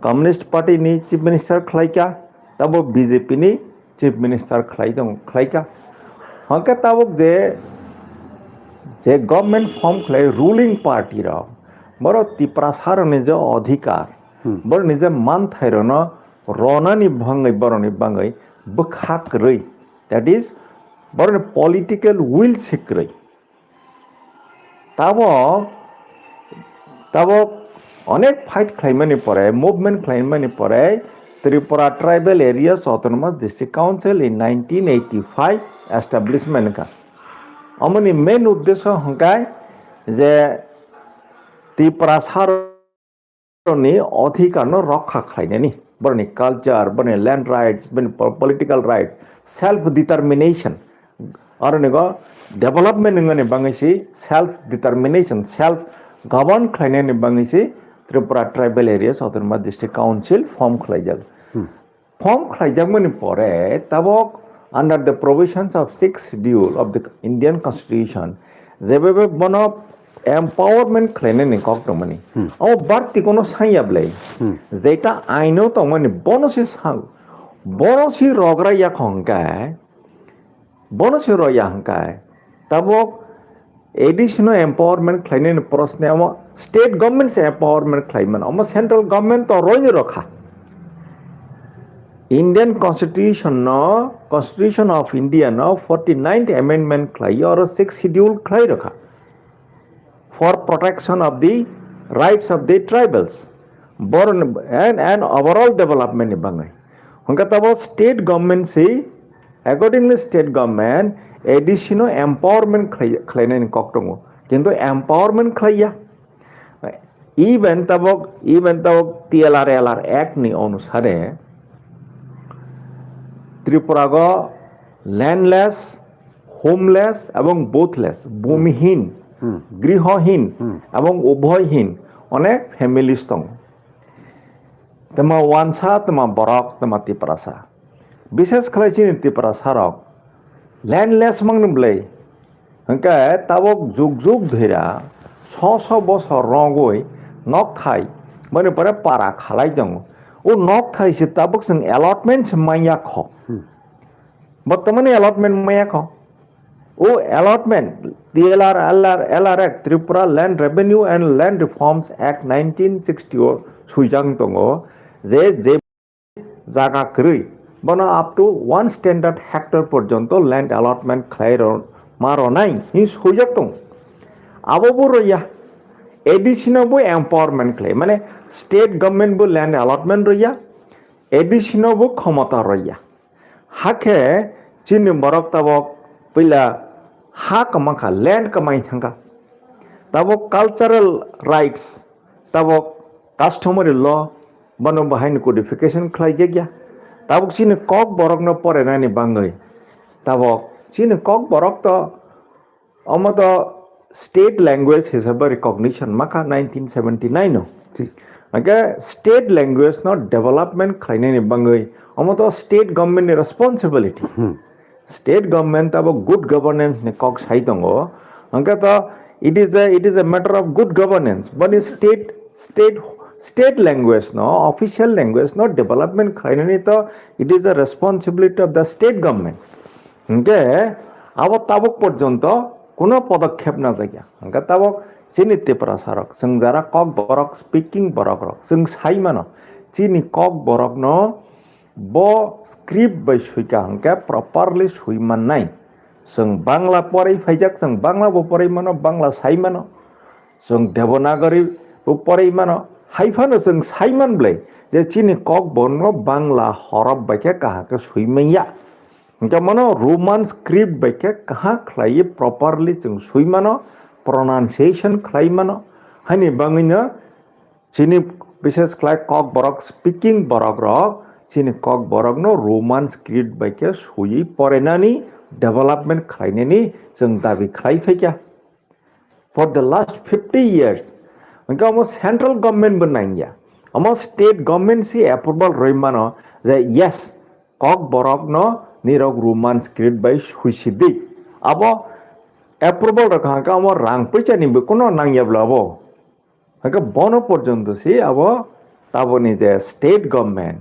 Communist party ni chief minister khlaika tabok BJP ni chief minister khlaika hanka tabok je government form khlai ruling party ra boro Tiprasa ni je adhikar boro ni je man thairo no rona ni bhangai boro ni bangai bukhak rei that is boro political will sikrai tabok অনেক fight খাইমানি পরে movement খাইমানি পরে Tripura tribal areas autonomous district council in 1985 establishment का অমনি main উদ্দেশ্য হংকায় যে ত্রিপুরাসার নি অধিকার রক্ষা খাইনানি বরনি কালচার বরনি ল্যান্ড রাইটস বরনি পলিটিক্যাল রাইটস সেলফ ডিটারমিনেশন और निगो डेवलपमेंट निगने बांगैसी सेल्फ डिटरमिनेशन सेल्फ गवर्न खाइने बांगैसी Tripura tribal areas autonomous district council form खाइजाग मनि परे तबक under the provisions of 6th schedule of the Indian constitution जेबेबे बन एम्पावरमेंट खाइने नि कक दमनि ओ बारति कोनो साइयाबले जेटा आइनो तमनि बनसि सां बनसि रगरा या खंगाय bonus roya hangkai tabok additional empowerment claiming prosne amo state government's empowerment claiming amo central government to roy rokha Indian constitution of India no 49th amendment clai or 6th schedule clai rokha for protection of the rights of the tribals born and overall development ni bangai hangka tabok state government se accordingly state government additional empowerment claiming koktongo kintu empowerment claya even tabok TLR act ni onusare Tripura go landless homeless এবং boathless ভূমিহীন গৃহহীন এবং উভয়হীন অনেক families দং তেমা ওয়ানসা তেমা বরক তেমা Tiprasa বিশেষ খালাইছিনি Tiprasa rock landless মাংনবলে Hakka তাবক যুগ যুগ ধইরা 600 বছর রগই নক থাই মানে পরে পারা খালাই দং ও নক থাইছে তাবক जों অ্যালটমেন্ট মাইয়া খ বর্তমানে অ্যালটমেন্ট মাইয়া খ ও allotment TLR Act Tripura land revenue and land reforms act 1964 সুইজাং দং যে জায়গা করি বনা আপ টু 1 স্ট্যান্ডার্ড হেক্টর পর্যন্ত ল্যান্ড অ্যালটমেন্ট খাইর মারো নাই নি সুইজাক দং আবো রইয়া এডিশনাল বো এম্পাওয়ারমেন্ট ক্লে মানে স্টেট গভর্নমেন্ট বো ল্যান্ড অ্যালটমেন্ট রইয়া এডিশনাল বো ক্ষমতা রইয়া হাকে চিনি বরক তাবক পইলা হা কামাখা ল্যান্ড কামাই থাঙ্গা তাবক কালচারাল রাইটস তাবক কাস্টমারি ল বনো বাহাইন কোডিফিকেশন খাই জায়গা তাবক চিনি কক বরক ন পরে নানি বাঙ্গই তাবক চিনি কক বরক তো অমত স্টেট ল্যাঙ্গুয়েজ হিসাবে রিকগনিশন মাখা 1979 নো আগে স্টেট ল্যাঙ্গুয়েজ ন ডেভেলপমেন্ট খাইনানি বাঙ্গই অমত state government responsibility state government abo good governance ne kok sai tongo angka to it is a matter of good governance but in state language no official language no development khainani to it is a responsibility of the state government angke abo tabok porjonto kono podokhep na jaya angka tabok chini Tiprasa rok जों jara kok borok speaking borok rok जों sai mano chini kok borok no bo script by suika hangka properly suiman nai जों बांग्ला परै फाइजाक जों बांग्ला बो परै मानो बांग्ला साइ मानो जों देवनागरी बो परै मानो हाइफानो जों साइमोनब्ले जे चिनि कक बरनो बांला हरफ बाइके काहाके सुइमैया इनका मनो रोमान स्क्रिप्ट बाइके कहा खलाइ प्रॉपरली जों सुइमानो प्रोनाउंसिएशन खलाइमानो हानि बाङैनो चिनि विशेष खलाइ कक बरक स्पीकिंग बरक रक चिनि कक बरक नो रोमान स्क्रिप्ट बाइके सुइ परेनानि डेवलपमेंट खलाइनेनि जों दाबि खलाइ फैया for the last 50 years इनका हम सेंट्रल गवर्नमेंट बनाएंगे हम स्टेट गवर्नमेंट से अप्रूवल रही मानो जे यस कक बरक नो निरक रोमान स्क्रिप्ट बाई सुइसिदी अब अप्रूवल रखा का हम रांग पैसा नहीं बेकुनो नांगियाब्ला अब इनका बनो पर्यंत से अब ताबोनी जे स्टेट गवर्नमेंट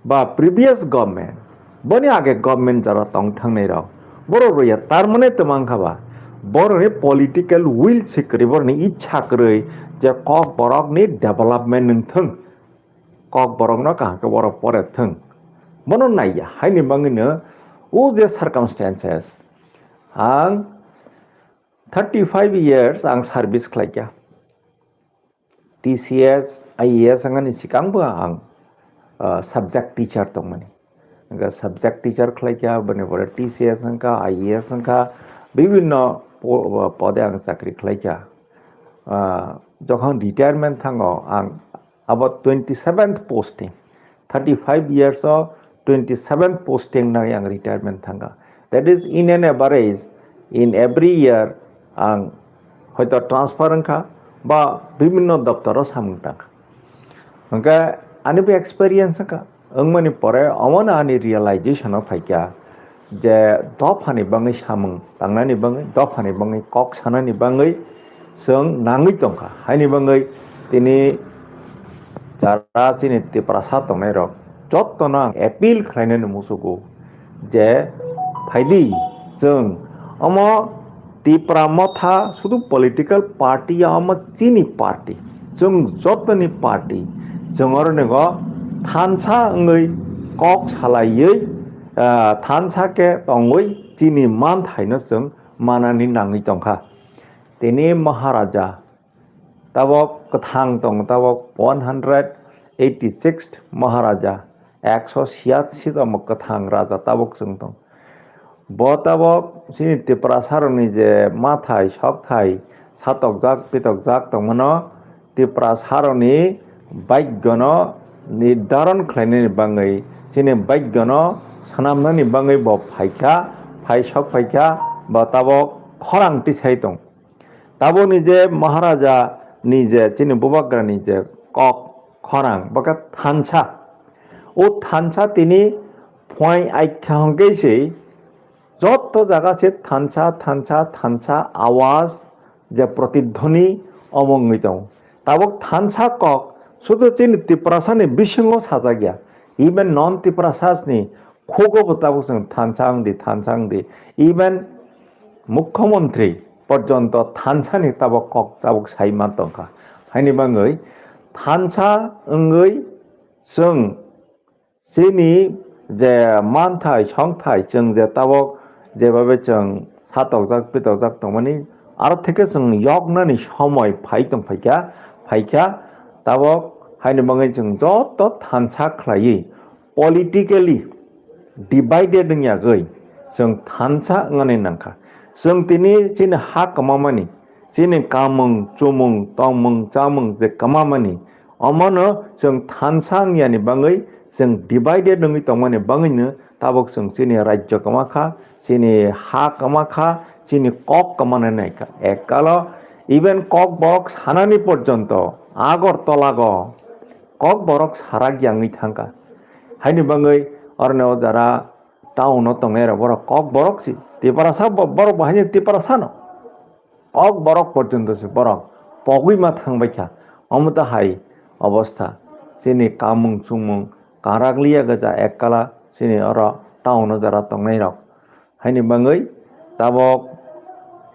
बा प्रीवियस गवर्नमेंट बने आगे गवर्नमेंट जरा तंग थांने रहो बरो रोया तारमने तमांग खाबा बर'नि पलिटिकल विल सिक्रि बर'नि इच्छा करै जे कक बरकनि डेभलपमेन्ट नोंथों कक बरकनो काहाके बरक परेथों मनो नाया हायनि बाङैनो ओ जे सार्कामस्टेन्सेस आं 35 years आं सार्भिस खालायगा TCS IAS आंनि सिगांबो आं सब्जेक्ट टीचर दंमोन सब्जेक्ट टीचर खालायगा बने TCS अंका IAS अंका विभिन्न पदे आं चाकरी खालायगा जखन रिटायरमेंट थाङो आं about 27th posting 35 years of 27th posting नाय आं रिटायरमेंट थाङा that is in an average in every year आं हयতো ट्रान्सफार अंका बा विभिन्न दफ्तराव सामुं थाङा ओंका आनिबो एक्सपीरियंस अंका अंमनि परे अमन आनि रियलाइजेशन फाइका जे दफानि बाङै सामुं थांनानि बाङै दफानि बाङै कक सानानि बाङै जों नाङै दंखा हायनि बाङै दिनै जारा चिनि तिप्रासा दंनाय रक जत्तनो आं एपिल खालायनो मुसुगौ जे फाइदि जों अम तिप्रा मथा शुधु पॉलिटिकल पार्टी अम चिनी पार्टी जों जत्तनि पार्टी जों अरनेगो थानसा अंगै कक सालायै थानसा के तंगै चिनी मान थाइनो जों मानानि नाङै दंखा दिनै महाराजा ताबक कथां दं ताबक 186 महाराजा 186 दम कथां राजा ताबक जों दं ताबक सिनि तिप्रासारनि जे माथाय सकथाय सातक जाक पितक जाक दंमोनो तिप्रासारनि बायगनो निर्धारण खालायनायनि बाङै सिनि बायगनो सनामनानि बाङै ब फाइका फाइसक फाइका बा ताबक खरांथि साइ दं ताबो निजे महाराजा निजे चिनि बुबाग्रा निजे कक खरां बका थानसा ओ थानसा तिनि फय आइख्या हंगैसै जत्त जागा से थानसा थानसा थानसा आवाज जे प्रतिध्वनि अमंगै दं ताबक थानसा कक शुधु चिनि तिप्रासानि बिसिङाव साजा गया इवन नन तिप्रासासनि खोगो बताबो जों थानसा अंदि इवन मुख्यमंत्री पर्यन्त थानसानि ताबक कक ताबक साइमा दंखा हायनि बाङै थानसा अंगै जों चिनि जे मानथाय संथाय जों जे ताबक जेबाबे जों सातक जाक पितक जाक दंमानि आरो थेके जों यगनानि समय फाइ दं फाइका ताबक हायनि बाङै जों जत्त थानसा खालायै पलिटिकली डिवाइडेड गई जों थानसा ngani nangka जों तिनि चिनि हा कमामानि चिनि कामंग चुमुंग तंमंग चामंग जे कमामानि अमनो जों थानसा ngani बाङै जों डिवाइडेड नङै तंमानि बाङैनो ताबक जों चिनि राज्य कमाखा चिनि हा कमाखा चिनि कक कमाने नायका एककालो इवन कक बरक सानानि पर्यन्त आगर तलाग कक बरक सारा गियाङै थांका हायनि बाङै अरनो जारा टाउन तंनाय बरक कक बरक सि तिप्रासा बरक बाहायनि तिप्रासा न कक बरक पर्यन्त से बरक पगुइमा थांबायखा अमत हाय अवस्था चिनि कामुं चुमुं काराग्लिया गजा एककाला चिनि अर टाउन जारा तंनाय रक हायनि बाङै ताबक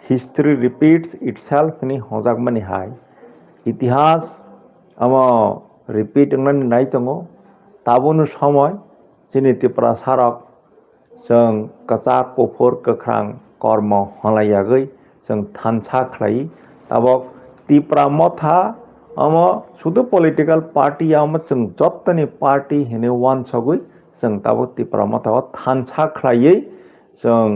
हिस्ट्री रिपीट्स इटसेल्फ नि हजाक मानि हाय इतिहास अम रिपीट ngani नाय दंगो ताबोनो समय चिनि तिप्रासारक जों कचाक कुफुर कख्रां कर्म हलायागै जों थानसा खालाय ताबक तिप्रा मथा ama sudu political party ama जों जत्तनि party hene wan sagui जों tabo Tipra Motha thansa khlaiयै जों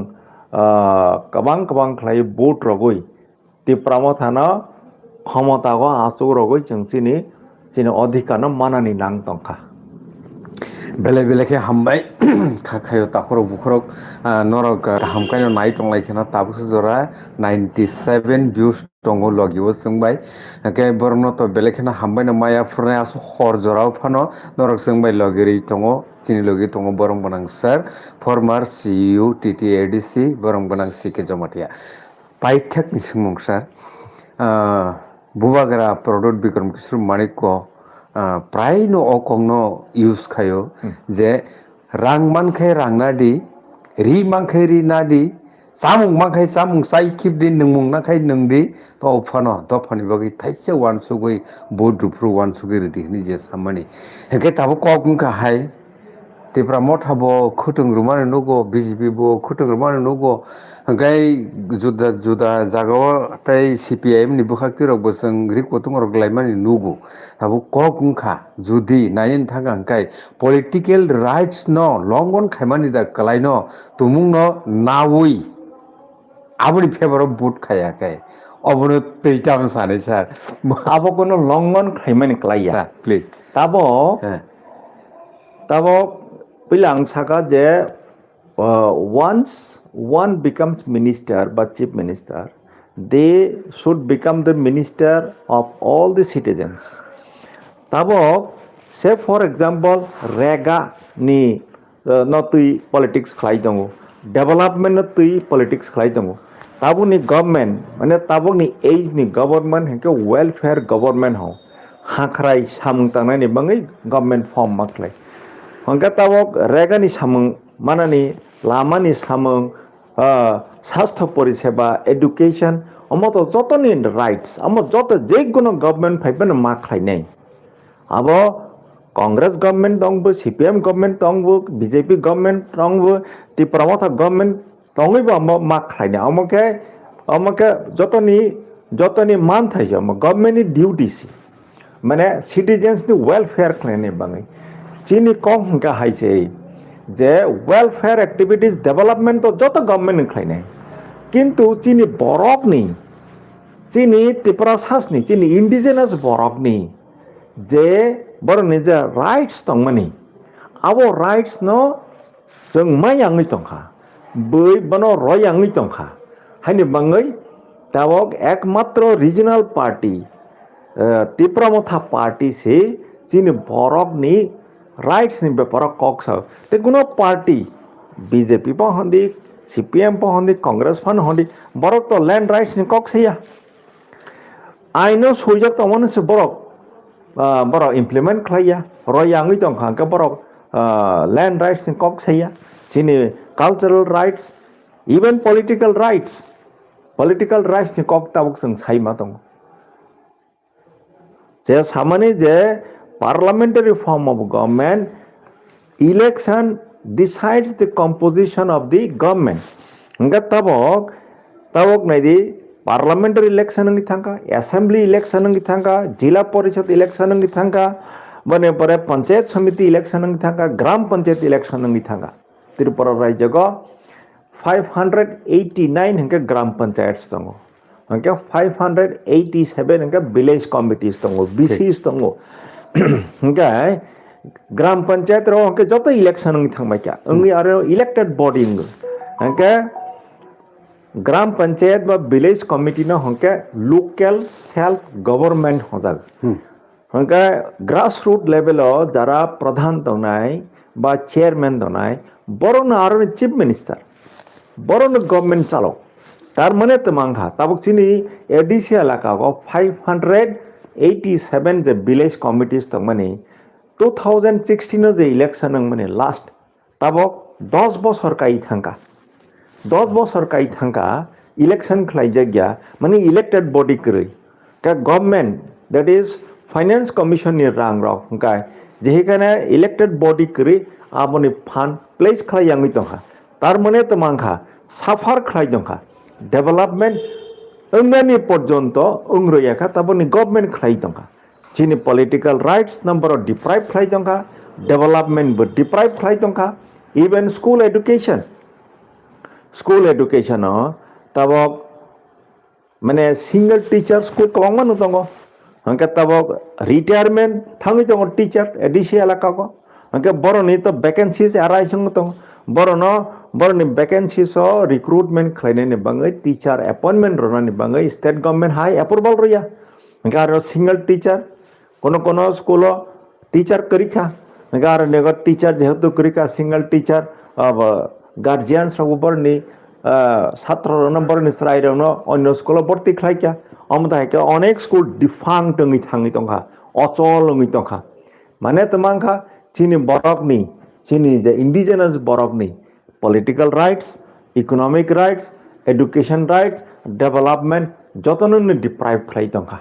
गोबां khlai vote rogui Tipra Motha na ক্ষমতা go asuk rogui जों chini adhikar manani nang tongkha Bele bele ke hambai khayo takhorok bukhorok norok hamkaino nai tonglai khena tabuk jora 97 views tongo logiwo sungbai ke borno to bele khena hambai no maya furna aso khor jorao phano norok sungbai logiri tongo chini logi tongo borong bonang sir former CEO TTADC borong bonang CK Jamatia paithak ni sumung sir bubagra product bikram kisru manikko প্রায় no অকংনো use খায়ো যে রাং মানখাই রাং নাদি রি মানখাই রি নাদি চামুং মানখাই চামুং চাই খিবদি नोंमुं नाखाय नोंदि तो अफानो दफानि बगै थाइसे वान सुगै बुद्रुफ्रु वान सुगै ready नि जे सामानि हेके ताबो कगुंखा हाय Tipra Motha bo khutung rumane nugo BJP bo khutung rumane nugo gai juda jagao tai CPIM ni bukhakti rok bosang rikotung rok laimani nugo abo kogungkha judi nain thanga kai political rights no longon khaimani da kalai no tumung no nawui aboni favor of vote khaya kai obono teitam sane sir abo kono longon khaimani klaiya sir please tabo bilang saka je once one becomes minister but chief minister they should become the minister of all the citizens tabo say for example rega ni no tui politics khlai dongo development no tui politics khlai dongo tabo ni government mane tabo ni age ni government henke welfare government ho hakrai samung tangnai ni bangai government form maklai hangka tabok regani samung manani lamani samung স্বাস্থ্য পরিষেবা education আমতো যতনি rights আম যত যে কোনো government ফাইবেন মা খাইনাই আবো Congress government দংবো CPM government দংবো বিজেপি গভর্নমেন্ট দংবো Tipra Motha গভর্নমেন্ট দংইবো আম মা খাইনা আমকে যতনি মান থাইছে আম গভর্নমেন্টনি ডিউটিসি মানে সিটিজেন্সনি ওয়েলফেয়ার খাইনে বাঙাই চিনি কম হংকা হাইছে যে ওয়েলফেয়ার অ্যাক্টিভিটিস ডেভেলপমেন্ট তো যত গভর্নমেন্ট খাইনে কিন্তু চিনি বরকনি চিনি Tiprasasni চিনি ইন্ডিজিনাস বরকনি যে বড় নিজে রাইটস দংমানি আবো রাইটস ন जों मायांगै दंखा बै बनो रयांगै दंखा हायनि बाङै दाबक एकमात्र regional party Tipra Motha party से चिनि बरकनि राइट्स नि बेपार कक्स ते कोनो पार्टी बीजेपी पो हंदी सीपीएम पो हंदी कांग्रेस फन हंदी बरक तो लैंड राइट्स नि कक्स हैया आइनो सुइजक तमन से बरक इम्प्लीमेंट खलाया रयांगै दंखा के बरक लैंड राइट्स नि कक्स हैया चिनि cultural rights even political rights नि कक ताबक जों साइमा दं जे सामानि जे parliamentary form of government election decides the composition of the government hingga tabok naidi parliamentary election ngi thangka assembly election ngi thangka jila parishad election ngi thangka bane pare panchayat samiti election ngi thangka gram panchayat election ngi thangka Tripura rajya go 589 hingga gram panchayats tongo hingga 587 hingga village committees tongo BCs tongo hingga gram panchayat ro hingga joto election ngi thangma kya ngi aro elected body hingga gram panchayat ba village committee no hingga local self government hojag hingga grassroots level o jara pradhan donai ba chairman donai boron aro chief minister boron government chalo tar mane tamangha tabuk chini ADC elaka go 587 je village committees tongmani 2016 je election nangmani last tabok 10 bochor kai thangka 10 bochor kai thangka election khlai jagya mani elected body kri ka government that is finance commission ni rang rok hingkai jehikane elected body kri aboni fund place khlai yangi tongkha tar mane tamangha safar khlai tongkha development Engani porjonto ungroyaka taboni government khlai tongka chini political rights number of deprived khai tongka, development but deprived khai tongka, even school education tabok mane single teacher school kwangma no tongo hangke tabok retirement thangi tongo teachers edisi elaka ko hangke boroni to vacancies arai sung tongo boroni vacancies o recruitment khlaine ni bangai teacher appointment rona ni bangai state government high approval roya hangke aro single teacher kono school o teacher karikha hangke aro nego teacher jehetu karikha single teacher guardians rok borni ছাত্র নম্বর নিশ্রাই অন্য school ভর্তি খাইকা অমদাইকে অনেক school ডিফাং Tongi থাঙ্গি টংখা অচল লঙ্গি টংখা মানে তোমাংখা চিনি বরকনি চিনি যে ইন্ডিজিনাস বরকনি political rights economic rights education rights development যতননি ডিপ্রাইভ খাই টংখা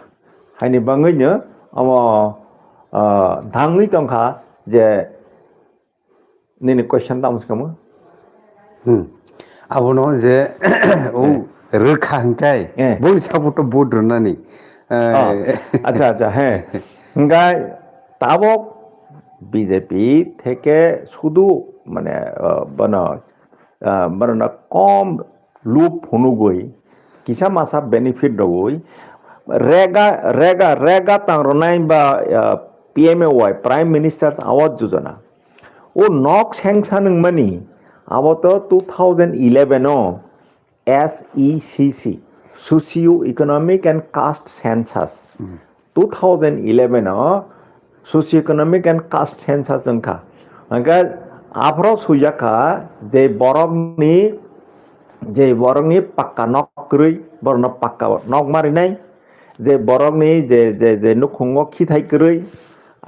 হাইনি বাঙ্গইনো আম ধাঙ্গি টংখা যে নিনি কোয়েশ্চন দামসকামো abono je o rekha hangkai boi sabuto bod rnani acha he ngai tabok BJP থেকে শুধু মানে বানা কম লুপ হনুগই কিসা মাসা বেনিফিট রগই রেগা তাংরনাই বা PMAY prime ministers Awas Yojana ও নক স্যাংশন মানি আবত 2011 ও SECC socio economic and caste census 2011 ও socio economic and caste census জংখা আঙ্কা আফ্র সুয়াকা যে বরংনি পাক্কা নক কই বরন পাক্কা নক মারিনাই যে বরংনি যে নুখুঙ্গ খিথাই কই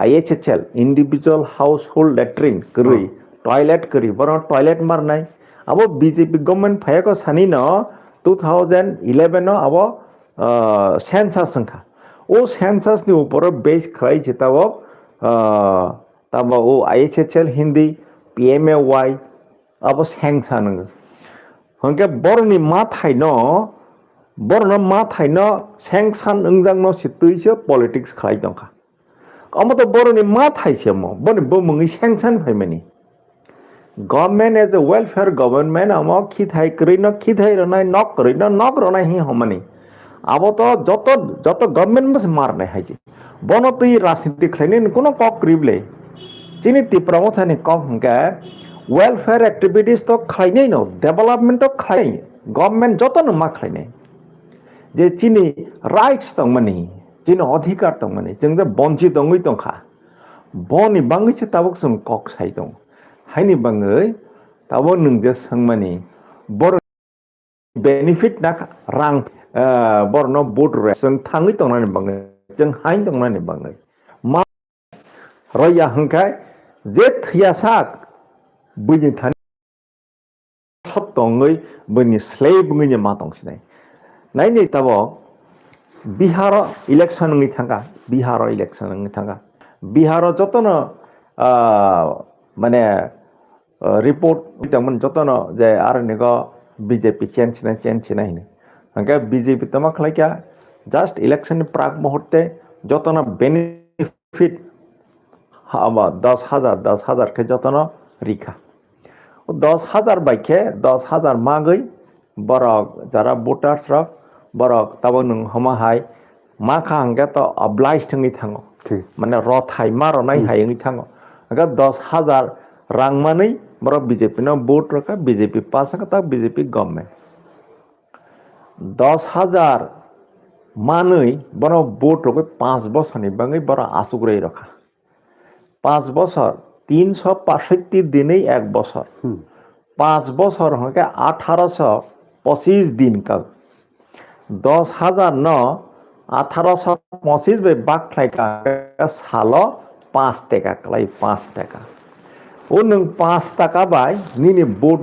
IHHL individual house hold latrine কই टॉयलेट करी बरो टॉयलेट मारनाय अब बीजेपी गवर्नमेंट फायको सानी न 2011 न अब सेंसस संखा ओ सेंसस नि ऊपर बेस खाइ छताव तब ओ IHHL हिंदी PMAY अब सेंसन हंके बरनि मा थाइ न सेंसन अंजां न सितुइसो पॉलिटिक्स खाइ दंखा अब त बरनि मा थाइसे म बनि बमङै सेंसन फाइमानि government as a welfare government हम खिथाई करी न खिथाई रनाय नक करी न नक रनाय हि हमनी अब तो जत गवर्नमेंट बस मारनाय हाइजे बन तो राजनीति खैने कोनो कक करिबले चिनि तिप्रा मथानि कक हंके वेलफेयर एक्टिविटीज तो खैने न डेवलपमेंट तो खै गवर्नमेंट जत न मा खैने जे चिनि राइट्स तंगमनि चिनि अधिकार तंगमनि जों जे बन्चि दंगै दंखा बनि बांगैसे ताबक जों कक साइ दं हाइनि बाङै ताबो नोंजे सोंमानि बर बेनिफिट ना रां बरनो बोट जों थाङै दंनानै बाङै जों हाइन दंनानै बाङै मा रया हंखाय जे थैयासाक बैनि थानि सब दङै बैनि स्लेब ngैनि मा दंसिनाय नायनि ताबो बिहार इलेक्शन ngै थांगा बिहार जतन माने रिपोर्ट बिथांमोन जतन जे आरो निगो बीजेपी चेंज नहीं हंके बीजेपी तमा खलाइका जस्ट इलेक्शन प्राक मुहूर्ते जतन बेनिफिट हाबा 10,000 के जतन रिखा 10,000 बाइके 10,000 मागै बरक जरा वोटार्स रक बरक तब नों हमा हाय मा खा हंके तो अब्लाइज थंगै थाङो माने रथाय मारनाय हायङै थाङो हंके 10,000 रांमानै बरो बीजेपी न वोट रखा बीजेपी पास का बीजेपी गवर्नमेंट 10,000 मानै बरो वोट रखे 5 बছरनि बाङै बरो आसुग्रै रखा 5 বছর 365 दिनै 1 বছর 5 বছর हके 1825 दिन का 10,000 न 1825 बे बाक खाइका सालो 5 टाका कलाई 5 टाका ओ नों 5 टाका बाय निनि बोट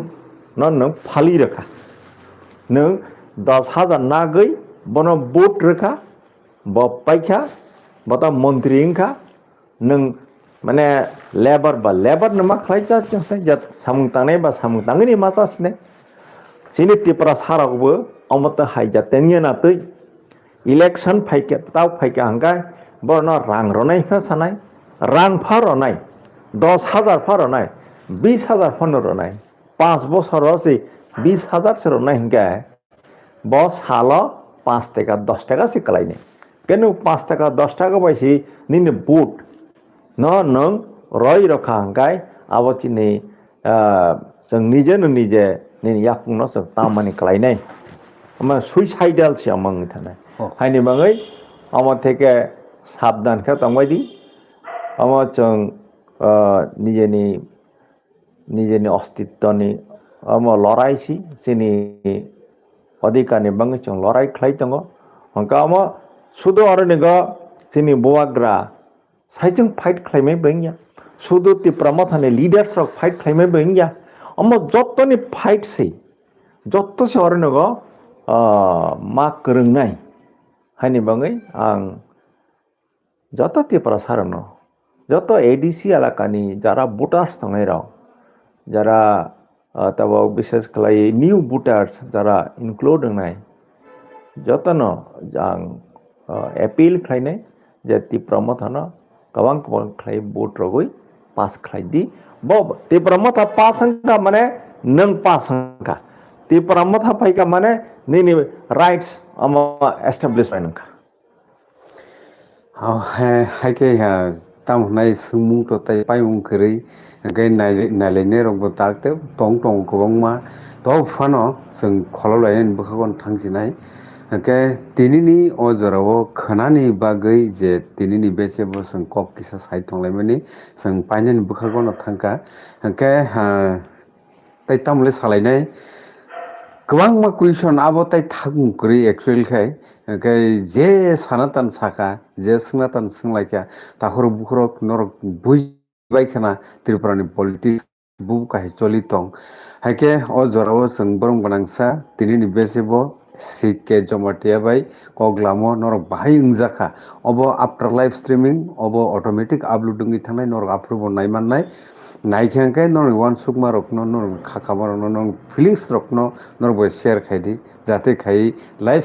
न फालि रखा नों 10,000 नागै बनो बोट रखा ब पाइखा बता मंत्री इंखा नों माने लेबर नमा खाइचा जत सामुं तांनाय बा सामुं तांगैनि मासासने सिनि तिप्रा सारावबो अमत हाइजा तेनिया नातै इलेक्शन फाइके ताव फाइके हंगा বড় রাং রনাই ফেসানাই রাং ফারনাই 10,000 ফারনাই 20,000 ফারনাই 5 বছর আছে 20,000 সেরনাই হিংকে বস হালো 5 টাকা 10 টাকা সিকালাইনে কেন 5 টাকা 10 টাকা পাইছি নিনে বুট নং রয় রখা হাंगाय আবো চিনি जों নিজে নিনি याफुंनो जों तामानि खालायनाय আমার সুইসাইডাল সে আমাংনি থানায় হাইনি বাঙাই আমার থেকে সাবধান খা তাংবাইদি আমার जों নিজেনি অস্তিত্বনি আমার লড়াইছি সিনি অধিকারনি বাঙাই जों লড়াই খাই দङ হংকা আমার শুধু অরনিগা সিনি बोवाग्रा साइजों फाइट खालामनाय बेंगिया शुद्ध तिप्रा मथानि लिडार्स रक फाइट खालामनाय बेंगिया अम्मा जत्तनि फाइट से जत्त से अरनगो मा गोरोंनाय हानि बाङै आं जत्त तिप्रा सारनो जत्त एडीसी एलाकानि जारा भोटार्स दंनाय राव जारा तब विशेष खालाय निउ भोटार्स जारा इनक्लुड दंनाय जत्तनो आं एपिल खालायनाय जे तिप्रा मथानो गोबां खालाय भोट रगै पास खालायदि बो तिप्रा मथा पास हंका माने नों पास हंका तिप्रा मथा फाइका माने निनि राइट्स अमा एस्टाब्लिशमेंट हंका हायके तामनाय सुमुं तथाय पायमुं खरै गे नायलायने रंबो ताकते टं गोबांमा तो फानो जों खलायलायनायनि बोखागन थांजिनाय के दिनैनि अजराव खोनानि बागै जे दिनैनि बेसेबो जों कक किसा साइड थांलायमानि जों पायनायनि बोखागन थांका के ताय तामले सालायनाय गोबां मा कुइसन आबो ताय थागुं करै एक्चुअल खाय के जे सानातान साखा जे सोंनातान सोंलायखा ताखर बुखरक नरक बुइबायखाना त्रिपुरानि पलिटिक्स बु काहे चलि दं हायके अजराव जों बरं गोनांसा दिनैनि बेसेबो CK Jamatia बाय कग्लामो नरक बाहाय इंजाखा अब आफ्टर लाइव स्ट्रीमिंग अब ऑटोमेटिक अपलोड दुंगि थानाय नरक अप्रूव नायमाननाय नायखांखाय नरक वान सुकमा रखनो नरक खाखामा रखनो नरक फिलिंग्स रखनो नरक शेयर खायदि जाते खाय लाइव